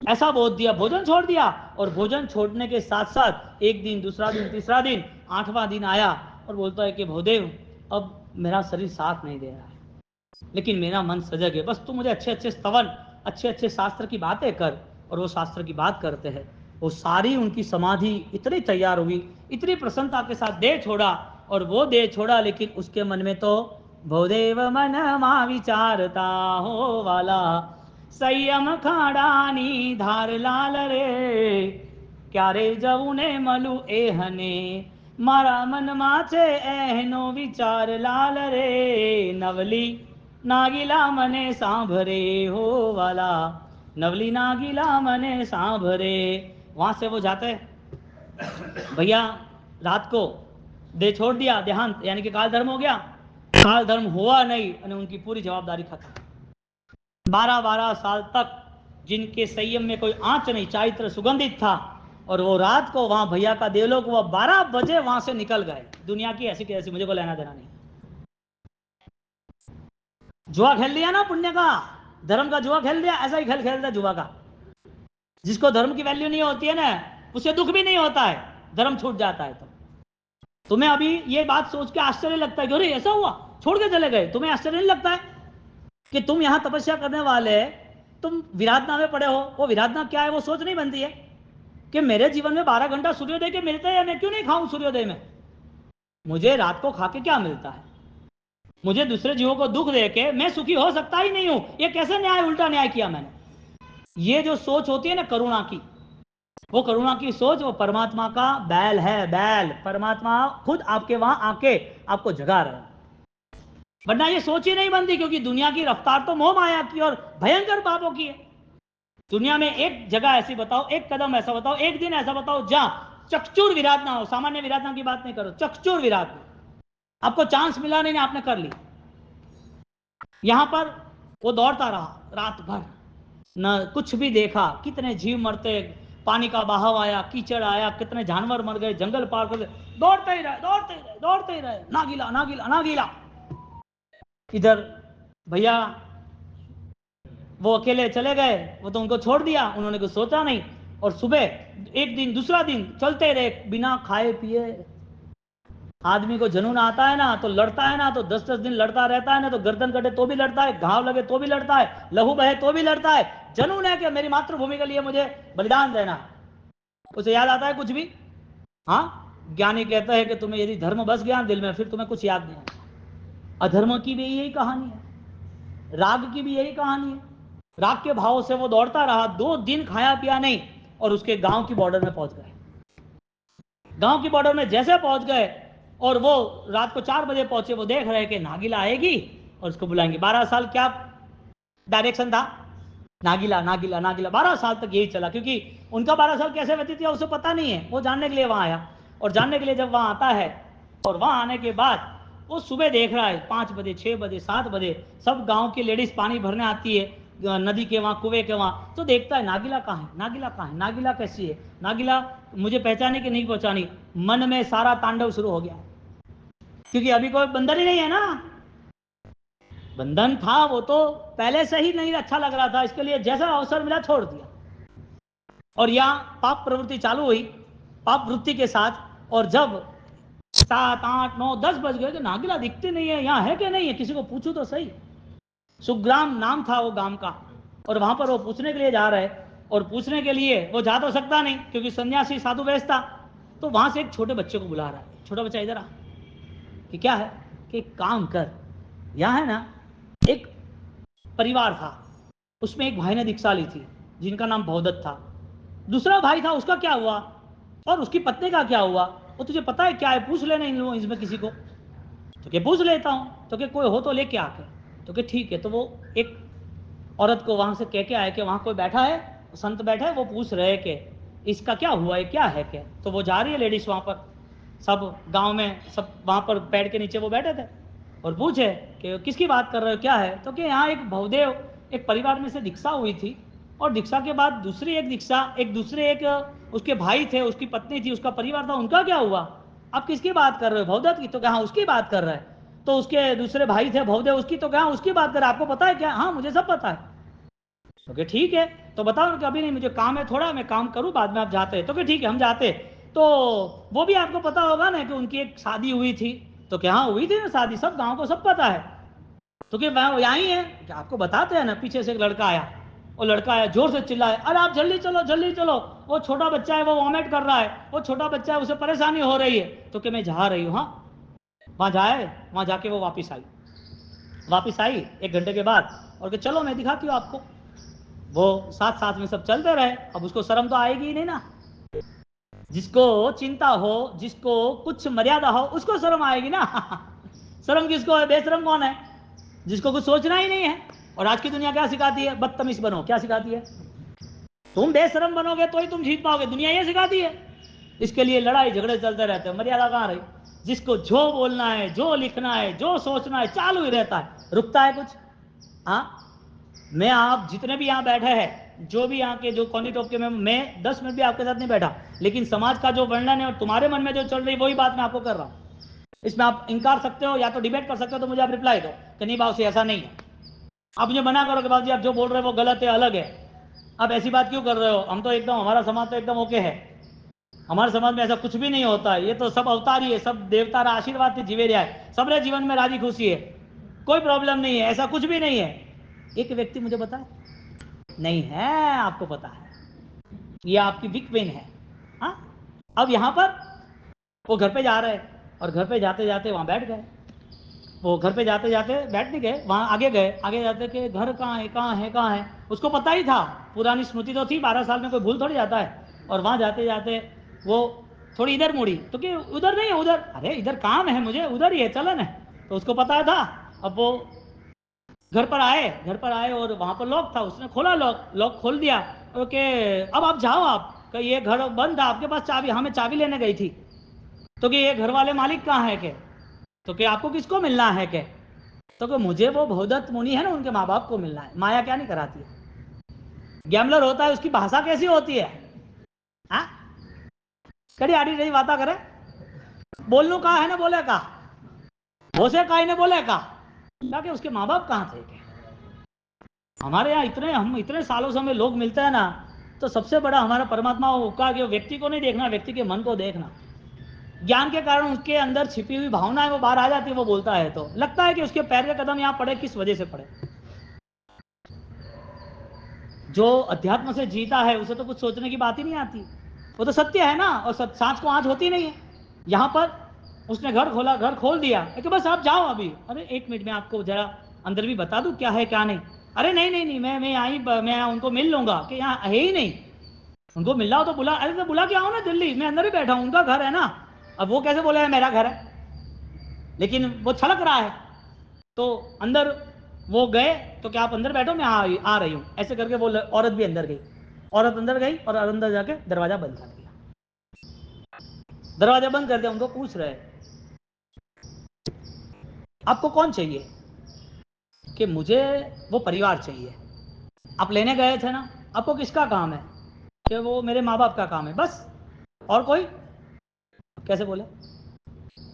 ऐसा बोध दिया, भोजन छोड़ दिया। और भोजन छोड़ने के साथ साथ 1 दिन, दूसरा दिन, तीसरा दिन, 8वां दिन आया और बोलता है कि भोदेव अब मेरा शरीर साथ नहीं दे रहा है, लेकिन मेरा मन सजग है, बस तू मुझे अच्छे अच्छे स्तवन, अच्छे अच्छे शास्त्र की बातें कर। और वो शास्त्र की बात करते हैं, वो सारी उनकी समाधि इतनी तैयार हुई, इतनी प्रसन्नता के साथ दे छोड़ा। और वो दे छोड़ा, लेकिन उसके मन में तो भोदेव मन मा विचारता हो वाला, संयम खाड़ानी धार लाल रे, क्या रे जऊने मलु एहने, मारा मन माचे एहनो विचार लाल रे, नवली नागिला मने सांभरे हो वाला, नवली नागिला मने सांभरे। वहां से वो जाते, भैया रात को दे छोड़ दिया, देहांत यानी कि काल धर्म हो गया। काल धर्म हुआ नहीं और उनकी पूरी जवाबदारी खत्म। 12-12 साल तक जिनके संयम में कोई आंच नहीं, चारित्र सुगंधित था, और वो रात को वहां भैया का देवलोक हुआ, 12 बजे वहां से निकल गए। दुनिया की ऐसी कैसी, मुझे को लेना देना नहीं। जुआ खेल लिया ना पुण्य का, धर्म का जुआ खेल दिया, ऐसा ही खेल खेलता जुआ का। जिसको धर्म की वैल्यू नहीं होती है ना, उसे दुख भी नहीं होता है, धर्म छूट जाता है। तो तुम्हें अभी ये बात सोच के आश्चर्य लगता है कि अरे ऐसा हुआ, छोड़ के चले गए। तुम्हें आश्चर्य नहीं लगता है कि तुम यहां तपस्या करने वाले, तुम विराधना में पड़े हो। वो विराधना क्या है वो सोच नहीं बनती है कि मेरे जीवन में 12 घंटा सूर्योदय के मिलते हैं, मैं क्यों नहीं खाऊं सूर्योदय में? मुझे रात को खा के क्या मिलता है? मुझे दूसरे जीवों को दुख दे के मैं सुखी हो सकता ही नहीं हूं। ये कैसे न्याय, उल्टा न्याय किया मैंने। ये जो सोच होती है ना करुणा की, वो करुणा की सोच वो परमात्मा का बैल है, बैल। परमात्मा खुद आपके वहां आके आपको जगा रहे हैं, वरना ये सोच ही नहीं बनती। क्योंकि दुनिया की रफ्तार तो मोह माया की और भयंकर पापों की है। दुनिया में एक जगह ऐसी बताओ, एक कदम ऐसा बताओ, एक दिन ऐसा बताओ जहां चकचूर विराधना हो। सामान्य विराधना की बात नहीं करो, चकचूर विराधना। आपको चांस मिला नहीं, आपने कर ली। यहां पर वो दौड़ता रहा रात भर, न कुछ भी देखा, कितने जीव मरते, पानी का बहाव आया, कीचड़ आया, कितने जानवर मर गए, जंगल पार कर गए, दौड़ते ही रहे, दौड़ते ही रहे, दौड़ते ही रहे, नागीला नागीला नागीला। इधर भैया वो अकेले चले गए, वो तो उनको छोड़ दिया, उन्होंने कुछ सोचा नहीं। और सुबह 1 दिन, दूसरा दिन चलते रहे बिना खाए पिए। आदमी को जुनून आता है ना तो लड़ता है ना, तो 10-10 दिन लड़ता रहता है ना, तो गर्दन कटे तो भी लड़ता है, घाव लगे तो भी लड़ता है, लहू बहे तो भी लड़ता है। जुनून है कि मेरी मातृभूमि के लिए मुझे बलिदान देना है। उसे याद आता है कुछ भी? हाँ, ज्ञानी कहता है कि तुम्हें यदि धर्म बस गया दिल में, फिर तुम्हें कुछ याद नहीं आएगा। अधर्म की भी यही कहानी है, राग की भी यही कहानी है। राग के भाव से वो दौड़ता रहा, 2 दिन खाया पिया नहीं, और उसके गांव की बॉर्डर में पहुंच गए। गांव की बॉर्डर में जैसे पहुंच गए, और वो रात को 4 बजे पहुंचे, वो देख रहे कि नागिला आएगी और उसको बुलाएंगे। 12 साल क्या डायरेक्शन था? नागिला नागिला नागिला। 12 साल तक यही चला, क्योंकि उनका 12 साल कैसे व्यतीत हुआ उसे पता नहीं है। वो जानने के लिए वहां आया, और जानने के लिए जब वहां आता है, और वहां आने के बाद वो सुबह देख रहा है 5 बजे 6 बजे 7 बजे सब गांव की लेडीज पानी भरने आती है नदी के वहां, कुएं के वहां। तो देखता है नागिला कहाँ है, नागिला कहाँ है, नागिला कैसी है, नागिला मुझे पहचानी कि नहीं पहचानी। मन में सारा तांडव शुरू हो गया, क्योंकि अभी कोई बंधन ही नहीं है ना। बंधन था वो तो पहले से ही नहीं अच्छा लग रहा था, इसके लिए जैसा अवसर मिला छोड़ दिया। और यहाँ पाप प्रवृत्ति चालू हुई, पाप वृत्ति के साथ। और जब 7 8 9 10 बज गए कि नागिला दिखती नहीं है, यहाँ है कि नहीं है, किसी को पूछू तो सही। सुग्राम नाम था वो गांव का, और वहां पर वो पूछने के लिए जा रहे, और पूछने के लिए वो जा तो सकता नहीं क्योंकि सन्यासी साधु वेश था। तो वहां से एक छोटे बच्चे को बुला रहा है, छोटा बच्चा इधर आ, कि क्या है, कि काम कर। यहाँ है ना, एक परिवार था, उसमें एक भाई ने दीक्षा ली थी जिनका नाम भवदत्त था। दूसरा भाई था, उसका क्या हुआ और उसकी पत्नी का क्या हुआ, वो तुझे पता है क्या है, पूछ लेना इन लोगों इसमें किसी को। तो क्या पूछ लेता हूँ, तो क्या कोई हो तो लेके आके। तो क्या ठीक है। तो वो एक औरत को वहां से कह के आए कि वहां कोई बैठा है, संत बैठा है, वो पूछ रहे कि इसका क्या हुआ है, क्या है क्या। तो वो जा रही है लेडीज वहां पर, सब गांव में सब वहां पर पेड़ के नीचे वो बैठे थे और पूछे कि किसकी बात कर रहे हो, क्या है। तो कि यहाँ एक भवदेव एक परिवार में से दीक्षा हुई थी, और दीक्षा के बाद दूसरी एक दीक्षा, एक दूसरे एक उसके भाई थे, उसकी पत्नी थी, उसका परिवार था, उनका क्या हुआ। आप किसकी बात कर रहे हो, भवदत्त की। तो क्या हाँ उसकी बात कर रहे हैं। तो उसके दूसरे भाई थे भवदेव, उसकी। तो क्या उसकी बात कर रहे हैं, आपको पता है क्या। हाँ मुझे सब पता है। तो क्या ठीक है, तो बताओ कि अभी नहीं, मुझे काम है थोड़ा, मैं काम करूं, बाद में आप जाते हैं। तो क्या ठीक है हम जाते। तो वो भी आपको पता होगा ना कि उनकी एक शादी हुई थी। तो क्या हाँ हुई थी ना शादी, सब गांव को सब पता है। तो क्या वह यहाँ ही है, क्या आपको बताते हैं ना। पीछे से एक लड़का आया, वो लड़का आया जोर से चिल्लाया, अरे आप जल्दी चलो जल्दी चलो, वो छोटा बच्चा है वो वॉमिट कर रहा है, वो छोटा बच्चा है उसे परेशानी हो रही है। तो क्या मैं जा रही हूँ, हाँ वहां जाए, वहां जाके वो वापिस आई 1 घंटे के बाद, और कि चलो मैं दिखाती हूँ आपको। वो साथ साथ में सब चलते रहे। अब उसको शर्म तो आएगी ही नहीं ना, जिसको चिंता हो, जिसको कुछ मर्यादा हो, उसको शर्म आएगी ना। शर्म किसको है, बेशरम कौन है, जिसको कुछ सोचना ही नहीं है। और आज की दुनिया क्या सिखाती है, बदतमीज बनो, क्या सिखाती है, तुम बेशरम बनोगे तो ही तुम जीत पाओगे, दुनिया ये सिखाती है। इसके लिए लड़ाई झगड़े चलते रहते हैं, मर्यादा कहाँ रही। जिसको जो बोलना है, जो लिखना है, जो सोचना है, चालू ही रहता है, रुकता है कुछ। हाँ मैं आप जितने भी यहाँ बैठे हैं, जो भी यहाँ के जो कॉनी टॉप के, मैं 10 मिनट भी आपके साथ नहीं बैठा, लेकिन समाज का जो वर्णन है और तुम्हारे मन में जो चल रही है वही बात मैं आपको कर रहा हूँ। इसमें आप इनकार सकते हो या तो डिबेट कर सकते हो, तो मुझे आप रिप्लाई दो कि नहीं बाबू से ऐसा नहीं है। आप मुझे मना करो कि बाबू जी आप जो बोल रहे हो वो गलत है, अलग है, आप ऐसी बात क्यों कर रहे हो। हम तो एकदम, हमारा समाज तो एकदम ओके है, हमारे समाज में ऐसा कुछ भी नहीं होता है, ये तो सब अवतार ही है, सब देवता आशीर्वाद से जीवे रहा है, सबरे जीवन में राजी खुशी है, कोई प्रॉब्लम नहीं है, ऐसा कुछ भी नहीं है। एक व्यक्ति मुझे बताए नहीं है, आपको पता है ये आपकी वीक पेन है। हाँ अब यहां पर वो घर पे जा रहे हैं, और घर पे जाते जाते वहां बैठ गए। वो घर पे जाते जाते बैठ नहीं गए, वहां आगे गए, आगे जाते कि घर कहाँ है कहाँ है कहाँ है। उसको पता ही था, पुरानी स्मृति तो थी, 12 साल में कोई भूल थोड़ी जाता है। और वहां जाते जाते वो थोड़ी इधर मुड़ी, तो कि उधर नहीं है, उधर, अरे इधर काम है मुझे, उधर ही है चलन है। तो उसको पता था। अब वो घर पर आए और वहां पर लॉक था, उसने खोला, लॉक लॉक खोल दिया। ओके अब आप जाओ, आप कि ये घर बंद था, आपके पास चाबी, हमें चाबी लेने गई थी। तो कि ये घर वाले मालिक कहाँ है के। तो कि आपको किसको मिलना है के। तो कि मुझे वो भवदत्त मुनि है ना, उनके माँ बाप को मिलना है। माया क्या नहीं कराती है, गैमलर होता है उसकी भाषा कैसी होती है। हाँ कड़ी आड़ी रही बात करे, बोलनू कहा है ना, बोले का होशे का ने बोले का, ताकि उसके माँ बाप कहाँ थे के। हमारे यहाँ इतने, हम इतने सालों से हमें लोग मिलते हैं ना, तो सबसे बड़ा हमारा परमात्मा होगा कि व्यक्ति को नहीं देखना, व्यक्ति के मन को देखना। ज्ञान के कारण उसके अंदर छिपी हुई भावना है वो बाहर आ जाती है, वो बोलता है तो लगता है कि उसके पैर के कदम यहाँ पड़े, किस वजह से पड़े। जो अध्यात्म से जीता है उसे तो कुछ सोचने की बात ही नहीं आती, वो तो सत्य है ना, और सांस को आंच होती नहीं है। यहाँ पर उसने घर खोला, घर खोल दिया कि बस आप जाओ अभी। अरे 1 मिनट में आपको जरा अंदर भी बता दूं क्या है क्या नहीं। अरे नहीं नहीं नहीं, मैं उनको मिल लूंगा, कि यहाँ है ही नहीं। उनको मिल रहा हो तो बुला, अरे तो बुला के आओ ना दिल्ली, मैं अंदर ही बैठा हूँ, उनका घर है ना। अब वो कैसे बोले मेरा घर है, लेकिन वो छलक रहा है। तो अंदर वो गए, तो क्या आप अंदर बैठो, मैं आ रही हूँ, ऐसे करके वो औरत भी अंदर गई। औरत अंदर गई और अंदर जाके दरवाजा बंद कर दिया। दरवाजा बंद कर दिया, उनको पूछ रहे आपको कौन चाहिए, कि मुझे वो परिवार चाहिए। आप लेने गए थे ना, आपको किसका काम है, कि वो मेरे माँ बाप का काम है बस, और कोई। कैसे बोले,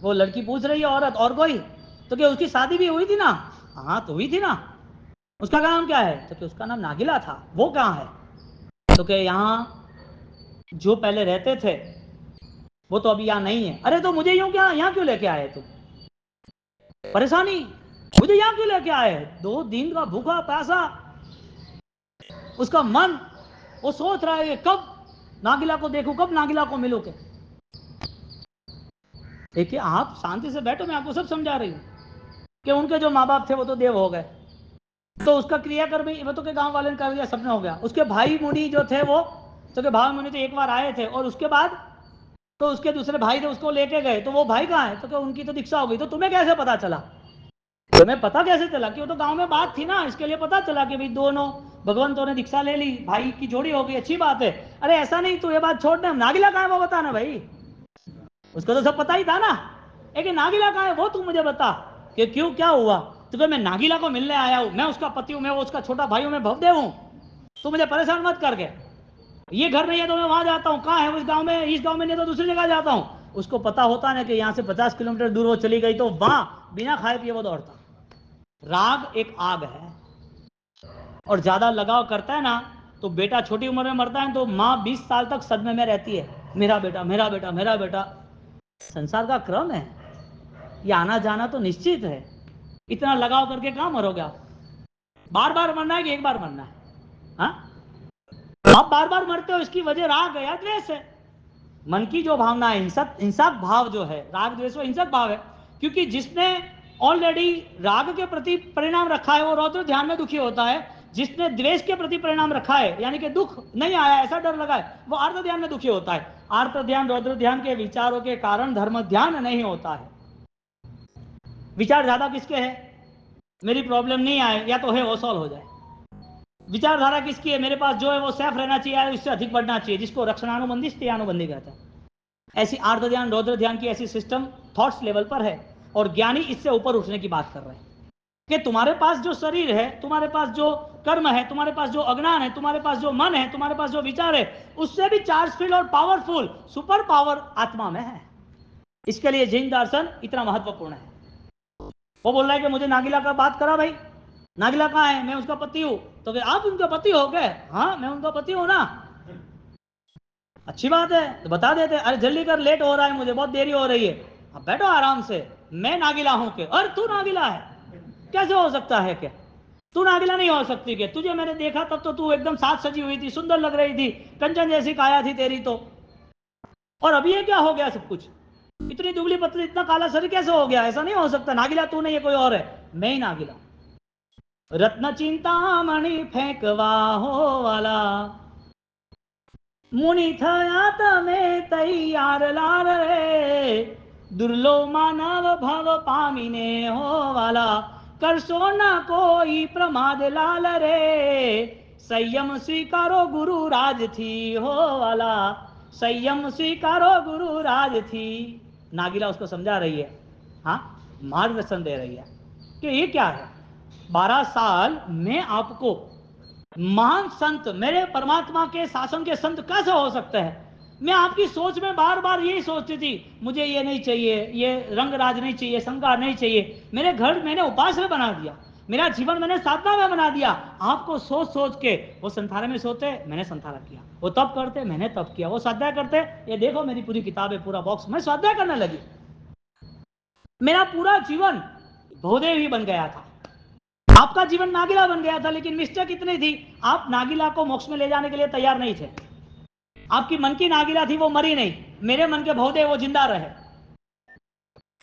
वो लड़की पूछ रही है औरत, और कोई। तो क्या उसकी शादी भी हुई थी ना, हाँ तो हुई थी ना। उसका नाम क्या है, तो क्या उसका नाम नागिला था, वो कहाँ है। तो क्या यहाँ जो पहले रहते थे वो तो अभी यहाँ नहीं है। अरे तो मुझे यूं क्या यहाँ क्यों लेके आए तुम, परेशानी, मुझे यहाँ क्यों लेके आए, 2 दिन का भूखा प्यासा उसका मन, वो सोच रहा है कि कब नागिला को देखूं, कब नागिला को मिलूं के। देखिए आप शांति से बैठो, मैं आपको सब समझा रही हूँ कि उनके जो माँ बाप थे वो तो देव हो गए, तो उसका क्रियाकर्म ही वो तो के गांव वाले ने कर दिया, सबने हो गया। उसके भाई मुनि जो थे वो, तो के भाई मुनि तो एक बार आए थे, और उसके बाद तो उसके दूसरे भाई थे, उसको लेके गए, तो वो भाई कहाँ है, तो क्या उनकी तो दीक्षा हो गई। तो तुम्हें कैसे पता चला? तुम्हें पता कैसे चला? कि वो तो गांव में बात थी ना, इसके लिए पता चला कि भाई दोनों भगवंतों ने दीक्षा ले ली, भाई की जोड़ी हो गई, अच्छी बात है। अरे ऐसा नहीं, तू ये बात छोड़ दे, नागिला कहाँ है वो बताना भाई। उसको तो सब पता ही था ना, लेकिन नागिला कहाँ है वो तू मुझे बता, कि क्यों, क्या हुआ। तो मैं नागिला को मिलने आया हूं, मैं उसका पति हूं, मैं उसका छोटा भाई हूं, मैं भवदेव हूं, तू मुझे परेशान मत करके। ये घर नहीं है तो मैं वहां जाता हूँ, कहाँ है उस गांव में, इस गांव में नहीं तो दूसरी जगह जाता हूँ। उसको पता होता ना कि यहाँ से 50 किलोमीटर दूर वो चली गई, तो वहां बिना खाए पिए वो दौड़ता। राग एक आग है, और ज्यादा लगाव करता है ना, तो बेटा छोटी उम्र में मरता है तो माँ 20 साल तक सदमे में रहती है, मेरा बेटा मेरा बेटा मेरा बेटा। संसार का क्रम है, ये आना जाना तो निश्चित है। इतना लगाव करके कहां मरोगे आप? बार बार मरना है कि एक बार मरना है? हाँ, आप बार बार मरते हो, इसकी वजह राग है या द्वेष है। मन की जो भावना है, हिंसक भाव जो है, राग द्वेष वो हिंसक भाव है। क्योंकि जिसने ऑलरेडी राग के प्रति परिणाम रखा है वो रौद्र ध्यान में दुखी होता है, जिसने द्वेष के प्रति परिणाम रखा है यानी कि दुख नहीं आया ऐसा डर लगा है, वो आर्त ध्यान में दुखी होता है। आर्त ध्यान रौद्र ध्यान के विचारों के कारण धर्म ध्यान नहीं होता है। विचार ज्यादा किसके है, मेरी प्रॉब्लम नहीं आए या तो है वो सॉल्व हो जाए। विचारधारा किसकी है, मेरे पास जो है वो सेफ रहना चाहिए, इससे अधिक बढ़ना चाहिए, जिसको रक्षणानुबंधी स्त्रियानुबंधी कहते हैं। ऐसी आर्द्र ध्यान रौद्र ध्यान की ऐसी सिस्टम थॉट्स लेवल पर है, और ज्ञानी इससे ऊपर उठने की बात कर रहे हैं कि तुम्हारे पास जो शरीर है, तुम्हारे पास जो कर्म है, तुम्हारे पास जो अज्ञान है, तुम्हारे पास जो मन है, तुम्हारे पास जो विचार है, उससे भी चार्जफुल और पावरफुल सुपर पावर आत्मा में है। इसके लिए जैन दर्शन इतना महत्वपूर्ण है। वो बोल रहा है कि मुझे नागिला का बात करा भाई, नागिला कहाँ है, मैं उसका पति हूं। तो आप उनका पति हो गए? हाँ मैं उनका पति हूं ना। अच्छी बात है, तो बता देते। अरे जल्दी कर, लेट हो रहा है, मुझे बहुत देरी हो रही है। अब बैठो आराम से, मैं नागिला हूं के, और तू नागिला है, कैसे हो सकता है? क्या तू नागिला नहीं हो सकती? क्या तुझे मैंने देखा तब तो तू एकदम साथ सजी हुई थी, सुंदर लग रही थी, कंचन जैसी काया थी तेरी तो, और अभी ये क्या हो गया सब कुछ? इतनी दुबली पतली, इतना काला शरीर कैसे हो गया? ऐसा नहीं हो सकता, नागिला तू नहीं है, कोई और है। मैं ही नागिला। रत्न चिंतामणि फेंकवा हो वाला, मुनि थया तमे तैयार लाल रे, दुर्लो मानव भव पामिने हो वाला, करसो न कोई प्रमाद लाल रे, संयम स्वीकारो गुरु राज थी हो वाला, संयम स्वीकारो गुरु राज थी। नागिला उसको समझा रही है, हाँ मार्गदर्शन दे रही है कि ये क्या है। 12 साल में आपको महान संत, मेरे परमात्मा के शासन के संत कैसे हो सकते हैं? मैं आपकी सोच में बार बार यही सोचती थी, मुझे ये नहीं चाहिए, ये रंग राज नहीं चाहिए, संगार नहीं चाहिए, मेरे घर मैंने उपासना बना दिया, मेरा जीवन मैंने साधना में बना दिया। आपको सोच सोच के, वो संथारे में सोते मैंने संथारा किया, वो तप करते मैंने तप किया, वो स्वाध्याय करते, ये देखो मेरी पूरी किताब है, पूरा बॉक्स, मैं स्वाध्याय करने लगी। मेरा पूरा जीवन भवदेव ही बन गया था। आपका जीवन नागिला बन गया था, लेकिन मिस्टेक इतनी थी, आप नागिला को मोक्ष में ले जाने के लिए तैयार नहीं थे। आपकी मन की नागिला थी, वो मरी नहीं, मेरे मन के भवदेव वो जिंदा रहे।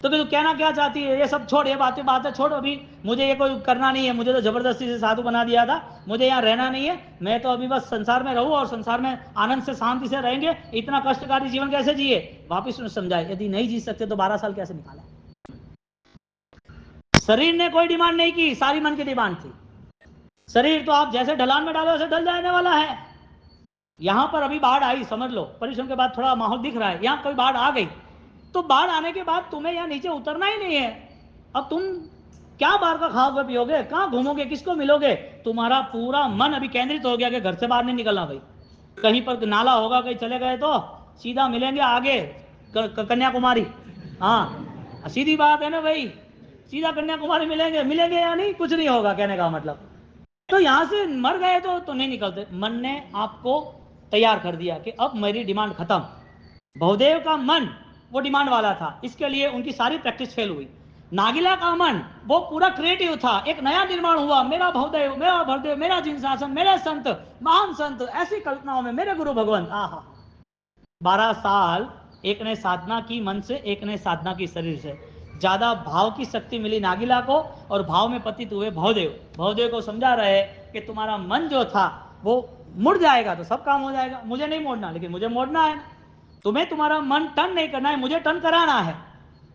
तो तू कहना क्या चाहती है? ये सब छोड़, ये बातें छोड़, अभी मुझे ये कोई करना नहीं है, मुझे तो जबरदस्ती से साधु बना दिया था, मुझे यहाँ रहना नहीं है, मैं तो अभी बस संसार में रहूं और संसार में आनंद से शांति से रहेंगे, इतना कष्टकारी जीवन कैसे जिए? वापिस समझाए, यदि नहीं जी सकते तो 12 साल कैसे निकाले? शरीर ने कोई डिमांड नहीं की, सारी मन की डिमांड थी। शरीर तो आप जैसे ढलान में डालो वैसे ढल जाने वाला है। यहां पर अभी बाढ़ आई, समझ लो, परिश्रम के बाद थोड़ा माहौल दिख रहा है, यहां कोई बाढ़ आ गई, तो बाढ़ आने के बाद तुम्हें यहां नीचे उतरना ही नहीं है। अब तुम क्या बाहर का खाओगे पियोगे, कहां घूमोगे, किसको मिलोगे? तुम्हारा पूरा मन अभी केंद्रित हो गया कि घर से बाहर नहीं निकलना भाई। कहीं पर नाला होगा, कहीं चले गए तो सीधा मिलेंगे आगे कन्याकुमारी। हाँ सीधी बात है ना भाई, सीधा कन्याकुमारी मिलेंगे, मिलेंगे या नहीं, कुछ नहीं होगा, कहने का मतलब। तो यहां से मर गए तो नहीं निकलते। मन ने आपको तैयार कर दिया कि अब मेरी डिमांड खत्म। भवदेव का मन वो डिमांड वाला था, इसके लिए उनकी सारी प्रैक्टिस फेल हुई। नागिला का मन वो पूरा क्रिएटिव था, एक नया निर्माण हुआ, मेरा भवदेव, मेरा भवदेव, मेरा जिन शासन, मेरे संत, महान संत, ऐसी कल्पनाओं में मेरे गुरु भगवंत। आहा, 12 साल एक ने साधना की मन से, एक ने साधना की शरीर से। ज्यादा भाव की शक्ति मिली नागिला को, और भाव में पतित हुए भवदेव। भवदेव को समझा रहे कि तुम्हारा मन जो था वो मुड़ जाएगा तो सब काम हो जाएगा, मुझे नहीं मोड़ना, लेकिन मुझे मोड़ना है। तुम्हें तुम्हारा मन टर्न नहीं करना है, मुझे टर्न कराना है,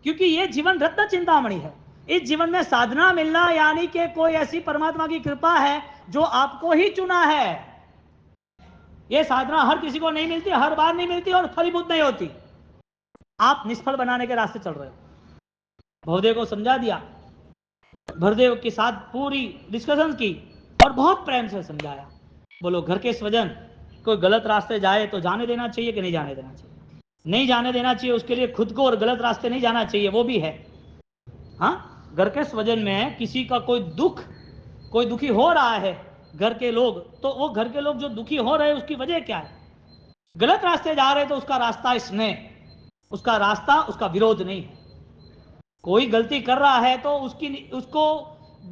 क्योंकि ये जीवन रत्न चिंतामणि है। इस जीवन में साधना मिलना यानी कि कोई ऐसी परमात्मा की कृपा है जो आपको ही चुना है। ये साधना हर किसी को नहीं मिलती, हर बार नहीं मिलती और फलीभूत नहीं होती। आप निष्फल बनाने के रास्ते चल रहे हो। भवदेव को समझा दिया, भरदेव के साथ पूरी डिस्कशन की और बहुत प्रेम से समझाया। बोलो घर के स्वजन कोई गलत रास्ते जाए तो जाने देना चाहिए कि नहीं जाने देना चाहिए? नहीं जाने देना चाहिए, उसके लिए खुद को और गलत रास्ते नहीं जाना चाहिए, वो भी है। हाँ, घर के स्वजन में किसी का कोई दुखी हो रहा है घर के लोग, तो वो घर के लोग जो दुखी हो रहे हैं उसकी वजह क्या है? गलत रास्ते जा रहे तो उसका रास्ता स्नेह, उसका रास्ता उसका विरोध नहीं है। कोई गलती कर रहा है तो उसको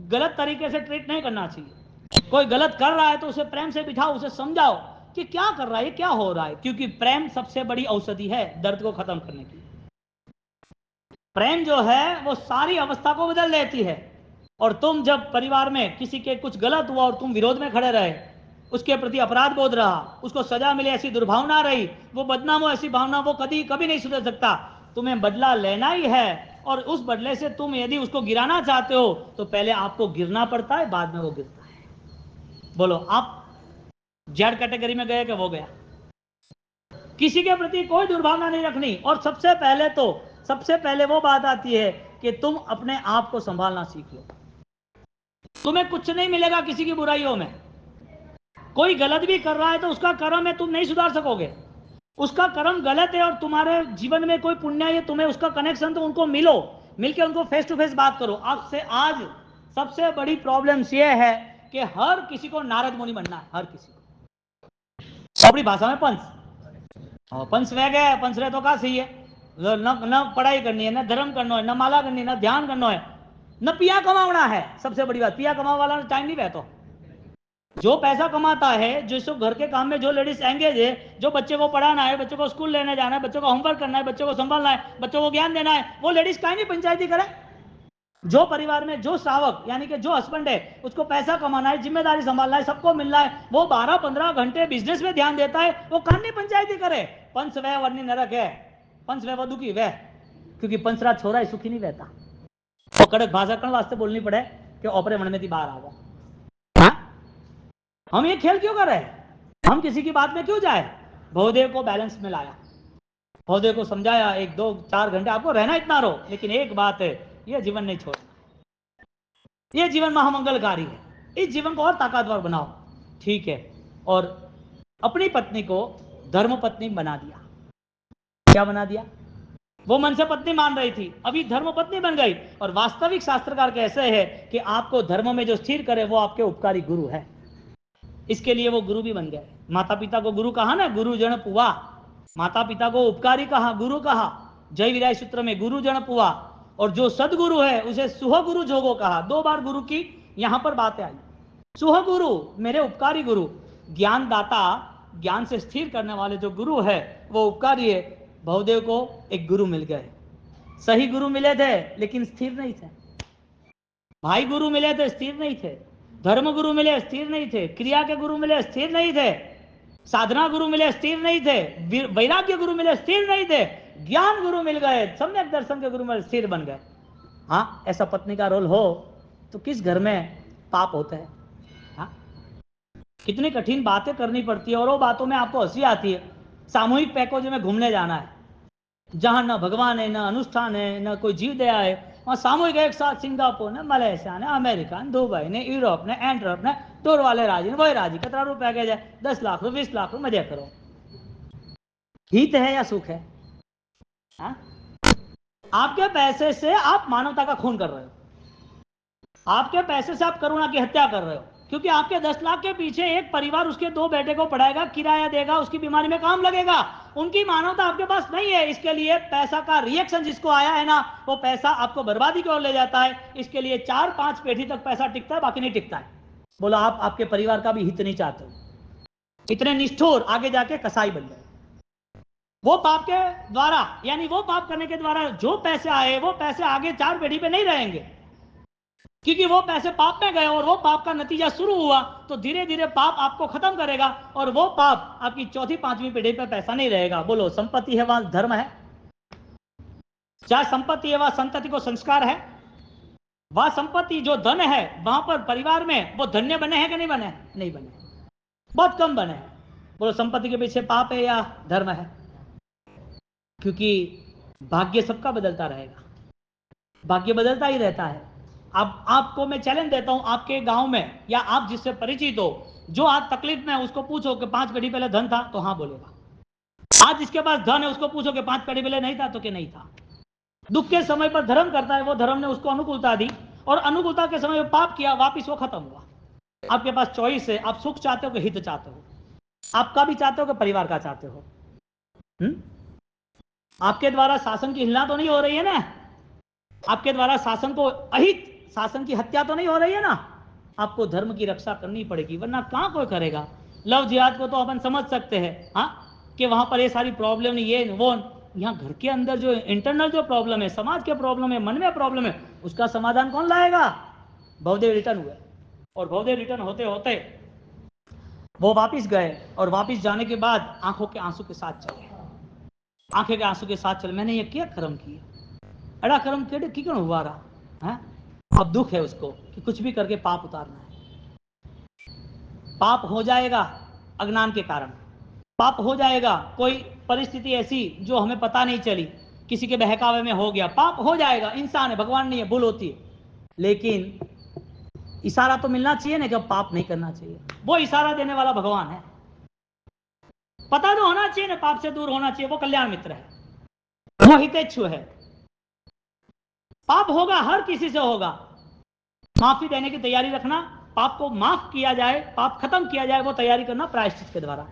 गलत तरीके से ट्रीट नहीं करना चाहिए। कोई गलत कर रहा है तो उसे प्रेम से बिठाओ, उसे समझाओ कि क्या कर रहा है, क्या हो रहा है, क्योंकि प्रेम सबसे बड़ी औषधि है दर्द को खत्म करने की। प्रेम जो है वो सारी अवस्था को बदल देती है। और तुम जब परिवार में किसी के कुछ गलत हुआ और तुम विरोध में खड़े रहे, उसके प्रति अपराध बोध रहा, उसको सजा मिले ऐसी दुर्भावना रही, वो बदनाम हो ऐसी भावना, वो कभी नहीं सुधर सकता। तुम्हें बदला लेना ही है, और उस बदले से तुम यदि उसको गिराना चाहते हो तो पहले आपको गिरना पड़ता है, बाद में वो गिरता है। बोलो आप जेड कैटेगरी में गए कि वो गया? किसी के प्रति कोई दुर्भावना नहीं रखनी। और सबसे पहले वो बात आती है कि तुम अपने आप को संभालना सीख लो। तुम्हें कुछ नहीं मिलेगा किसी की बुराइयों में। कोई गलत भी कर रहा है तो उसका कर्म है, तुम नहीं सुधार सकोगे। उसका कर्म गलत है और तुम्हारे जीवन में कोई पुण्य है, तुम्हें उसका कनेक्शन, तो उनको मिलके उनको फेस टू फेस बात करो। आपसे आज सबसे बड़ी प्रॉब्लम यह है कि हर किसी को नारद मुनि बनना है, हर किसी को। अपनी भाषा में पंच वह गए, पंच रहे तो का सही है। न पढ़ाई करनी है, न धर्म करना है, न माला करनी है, न ध्यान करना है, न पिया कमाना है। सबसे बड़ी बात, पिया कमाने वाला टाइम नहीं बहतो। जो पैसा कमाता है, जो सब घर के काम में जो लेडीज एंगेज है, जो बच्चे को पढ़ाना है, बच्चे को स्कूल लेने जाना है, बच्चों को होमवर्क करना है, बच्चों को संभालना है, बच्चों को ज्ञान देना है, वो लेडीज काहे नहीं पंचायती करे? जो परिवार में जो श्रावक यानी कि जो हस्बैंड है, उसको पैसा कमाना है, जिम्मेदारी संभालना है, सबको मिलना है, वो 12-15 घंटे बिजनेस में ध्यान देता है, वो काहे नहीं पंचायती करे? पंच वह वर्णी नरक है, पंच वह दुखी वह, क्योंकि पंचरा छोरा है सुखी नहीं रहता। तो कड़क भाषा कण वास्ते बोलनी पड़े कि ओपरे मन में थी बाहर आओ। हम ये खेल क्यों कर रहे हैं? हम किसी की बात में क्यों जाए? भवदेव को बैलेंस में लाया, भवदेव को समझाया, 1-2-4 घंटे आपको रहना इतना रहो, लेकिन एक बात है, यह जीवन नहीं छोड़ना। यह जीवन महामंगलकारी है, इस जीवन को और ताकतवर बनाओ। ठीक है। और अपनी पत्नी को धर्म पत्नी बना दिया। क्या बना दिया? वो मन से पत्नी मान रही थी, अभी धर्म पत्नी बन गई। और वास्तविक शास्त्रकार कैसे है कि आपको धर्म में जो स्थिर करे वो आपके उपकारी गुरु है। इसके लिए वो गुरु भी बन गए। माता पिता को गुरु कहा ना, गुरु जन पुआ। माता पिता को उपकारी कहा, गुरु कहा। जय विराय सूत्र में गुरु जन पुआ। और जो सदगुरु है उसे सुह गुरु जोगो कहा। 2 बार गुरु की यहां पर बातें आई। सुह गुरु मेरे उपकारी गुरु, ज्ञान दाता, ज्ञान से स्थिर करने वाले जो गुरु है वो उपकारी है। भवदेव को एक गुरु मिल गए। सही गुरु मिले थे लेकिन स्थिर नहीं थे। भाई गुरु मिले थे, स्थिर नहीं थे। धर्म गुरु मिले, स्थिर नहीं थे। क्रिया के गुरु मिले, स्थिर नहीं थे। साधना गुरु मिले, स्थिर नहीं थे। वैराग्य गुरु मिले, स्थिर नहीं थे। ज्ञान गुरु मिल गए, सम्यक दर्शन के गुरु मिले, स्थिर बन गए। हाँ, ऐसा पत्नी का रोल हो तो किस घर में पाप होता है? हाँ, कितनी कठिन बातें करनी पड़ती है और वो बातों में आपको हंसी आती है। सामूहिक पैकेज में घूमने जाना है, जहां न भगवान है, न अनुष्ठान है, न कोई जीव दया है। वहां सामूहिक एक साथ सिंगापुर ने, मलेशिया ने, अमेरिका ने, दुबई ने, यूरोप ने, एंट्रप ने, टूर वाले राजी ने, वही राजी। कितना रुपया पैकेज है? 10 लाख, 20 लाख, मजे करो। हित है या सुख है? हा? आपके पैसे से आप मानवता का खून कर रहे हो। आपके पैसे से आप करुणा की हत्या कर रहे हो, क्योंकि आपके 10 लाख के पीछे एक परिवार उसके 2 बेटे को पढ़ाएगा, किराया देगा, उसकी बीमारी में काम लगेगा। उनकी मानवता आपके पास नहीं है। इसके लिए पैसा का रिएक्शन जिसको आया है ना, वो पैसा आपको बर्बादी की ओर ले जाता है। इसके लिए 4-5 पेढ़ी तक पैसा टिकता है, बाकी नहीं टिकता है। बोला आप आपके परिवार का भी हित नहीं चाहते हो, इतने निष्ठुर, आगे जाके कसाई बन गए। वो पाप के द्वारा, यानी वो पाप करने के द्वारा जो पैसे आए, वो पैसे आगे 4 पीढ़ी पे नहीं रहेंगे। क्योंकि वो पैसे पाप में गए और वो पाप का नतीजा शुरू हुआ तो धीरे धीरे पाप आपको खत्म करेगा और वो पाप आपकी चौथी पांचवी पीढ़ी पे पैसा नहीं रहेगा। बोलो, संपत्ति है वहां धर्म है, चाहे संपत्ति है वहां संतति को संस्कार है, वह संपत्ति जो धन है वहां पर परिवार में वो धन्य बने हैं कि नहीं बने? नहीं बने, बहुत कम बने हैं। बोलो, संपत्ति के पीछे पाप है या धर्म है? क्योंकि भाग्य सबका बदलता रहेगा, भाग्य बदलता ही रहता है। अब आपको मैं चैलेंज देता हूं, आपके गांव में या आप जिससे परिचित हो, जो आज तकलीफ में है उसको पूछो कि 5 पीढ़ी पहले धन था तो हाँ बोलेगा। आज जिसके पास धन है उसको पूछो कि 5 पीढ़ी पहले नहीं था तो कि नहीं था। दुख के समय पर धर्म करता है, वो धर्म ने उसको अनुकूलता दी और अनुकूलता के समय में पाप किया, वापिस वो खत्म हुआ। आपके पास चॉइस है, आप सुख चाहते हो कि हित चाहते हो, आपका भी चाहते हो कि परिवार का चाहते हो। आपके द्वारा शासन की हिलना तो नहीं हो रही है ना, आपके द्वारा शासन को अहित शासन की हत्या तो नहीं हो रही है ना। आपको धर्म की रक्षा करनी पड़ेगी, वरना कहां कोई करेगा। लव जिहाद को तो अपन समझ सकते हैं, हाँ, कि वहां पर ये सारी प्रॉब्लम नहीं, ये वो। यहाँ घर के अंदर जो इंटरनल जो प्रॉब्लम है, समाज के प्रॉब्लम है, मन में प्रॉब्लम है, उसका समाधान कौन लाएगा? भवदेव रिटर्न हुए और भवदेव रिटर्न होते होते वो वापिस गए और वापिस जाने के बाद आंखों के आंसू के साथ चले, आंखें के आंसू के साथ चले। मैंने ये क्या कर्म किया, अड़ा कर्म केड़े की क्यों हुआ रहा है? अब दुख है उसको कि कुछ भी करके पाप उतारना है। पाप हो जाएगा अज्ञान के कारण, पाप हो जाएगा कोई परिस्थिति ऐसी जो हमें पता नहीं चली, किसी के बहकावे में हो गया, पाप हो जाएगा। इंसान है, भगवान नहीं है, भूल होती है, लेकिन इशारा तो मिलना चाहिए ना कि अब पाप नहीं करना चाहिए। वो इशारा देने वाला भगवान है, पता तो होना चाहिए ना, पाप से दूर होना चाहिए। वो कल्याण मित्र है, वो हितेच्छु है। पाप होगा, हर किसी से होगा, माफी देने की तैयारी रखना, पाप को माफ किया जाए, पाप खत्म किया जाए, वो तैयारी करना प्रायश्चित के द्वारा।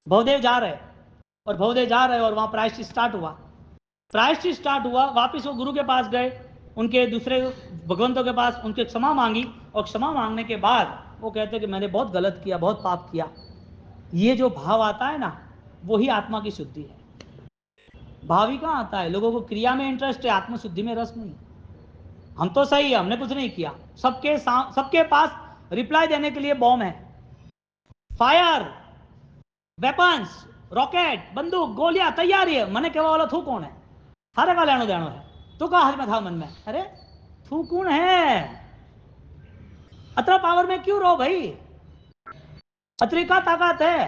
भवदेव जा रहे और भवदेव जा रहे और वहां प्रायश्चित स्टार्ट हुआ। प्रायश्चित स्टार्ट हुआ, वापिस वो गुरु के पास गए, उनके दूसरे भगवंतों के पास, उनके क्षमा मांगी और क्षमा मांगने के बाद वो कहते कि मैंने बहुत गलत किया, बहुत पाप किया। ये जो भाव आता है ना, वही आत्मा की शुद्धि है। भाव ही कहां आता है? लोगों को क्रिया में इंटरेस्ट है, आत्मशुद्धि में रस नहीं। हम तो सही है, हमने कुछ नहीं किया, सबके पास रिप्लाई देने के लिए बॉम्ब है, फायर, वेपन्स, रॉकेट, बंदूक, गोलियां तैयारी है। मैंने कहवा वाला थू कौन है? हरे का लेनो देनो है, तू कहा हज में था मन में, अरे थू कौन है? अतरा पावर में क्यों रहो भाई? अतरी का ताकत है?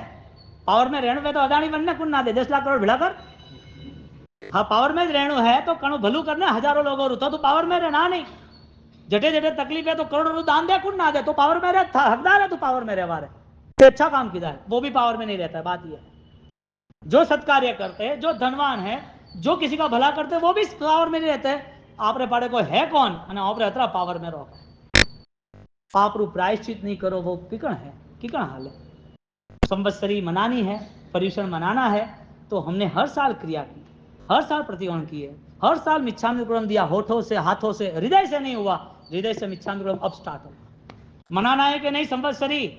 पावर में रहने तो अदानी बनने कुन ना दे, 10 लाख करोड़ भिड़ा कर। हाँ, पावर में रहना है तो कणु भलू करने, हजारों लोगों रुता तो पावर में रहना नहीं। जटे जटे तकलीफ है तो करोड़ों दान दे कुन ना दे, तो पावर में रहता, हकदार है, तो पावर में रहवा रहे तो अच्छा काम किया है, वो भी पावर में नहीं रहता है। बात ये है, जो सत्कार्य करते हैं, जो धनवान है, जो किसी का भला करते हैं, वो भी पावर में नहीं रहते। आपरे पाड़े को है कौन અને आपरे अतरा पावर में रोक पाप रू प्रायश्चित नहीं करो, वो किकण है, किकण हाल है। संवत्सरी मनानी है, पर्यूषण मनाना है, तो हमने हर साल क्रिया की, हर साल प्रतिगमन किए, हर साल मिच्छामी क्रम दिया, होठों से, हाथों से, हृदय से नहीं हुआ, हृदय से मिच्छामी क्रम अब स्टार्ट होगा। मनाना है कि नहीं संवत्सरी?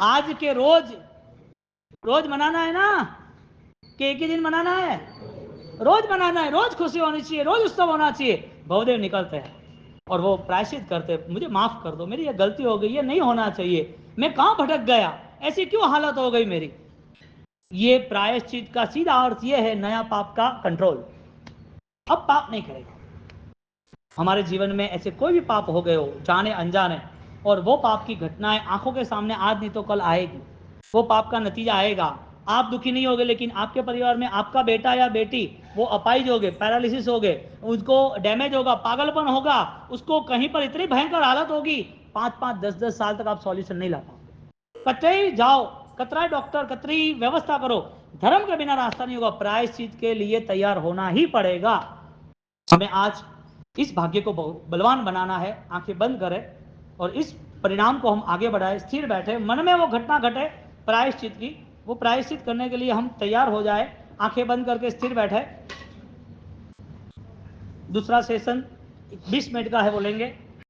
आज के रोज रोज मनाना है ना, कि एक ही दिन मनाना है? रोज मनाना है, रोज खुशी होनी चाहिए, रोज उत्सव होना चाहिए। भवदेव निकलते हैं और वो प्रायश्चित करते हैं, मुझे माफ कर दो, मेरी ये गलती हो गई, ये नहीं होना चाहिए, मैं कहां भटक गया, ऐसी क्यों हालत हो गई मेरी। ये प्रायश्चित का सीधा अर्थ ये है, नया पाप का कंट्रोल। अब पाप नहीं करेगा। हमारे जीवन में ऐसे कोई भी पाप हो गए हो, जाने अनजाने, और वो पाप की घटनाएं आंखों के सामने आज नहीं तो कल आएगी, वो पाप का नतीजा आएगा। आप दुखी नहीं होगे, लेकिन आपके परिवार में आपका बेटा या बेटी वो अपाइज हो गए, पैरालिसिस हो गए, उसको डैमेज होगा, पागलपन होगा, उसको कहीं पर इतनी भयंकर हालत होगी, 5-5, 10-10 साल तक आप सॉल्यूशन नहीं ला पाओगे। कतई जाओ, कतरा डॉक्टर, कतरी व्यवस्था करो, धर्म के बिना रास्ता नहीं होगा। प्रायश्चित के लिए तैयार होना ही पड़ेगा। हमें आज इस भाग्य को बलवान बनाना है। आंखें बंद करें और इस परिणाम को हम आगे बढ़ाएं, स्थिर बैठे, मन में वो घटना घटे प्रायश्चित की, वो प्रायश्चित करने के लिए हम तैयार हो जाए, आंखें बंद करके स्थिर बैठे। दूसरा सेशन 20 मिनट का है, बोलेंगे।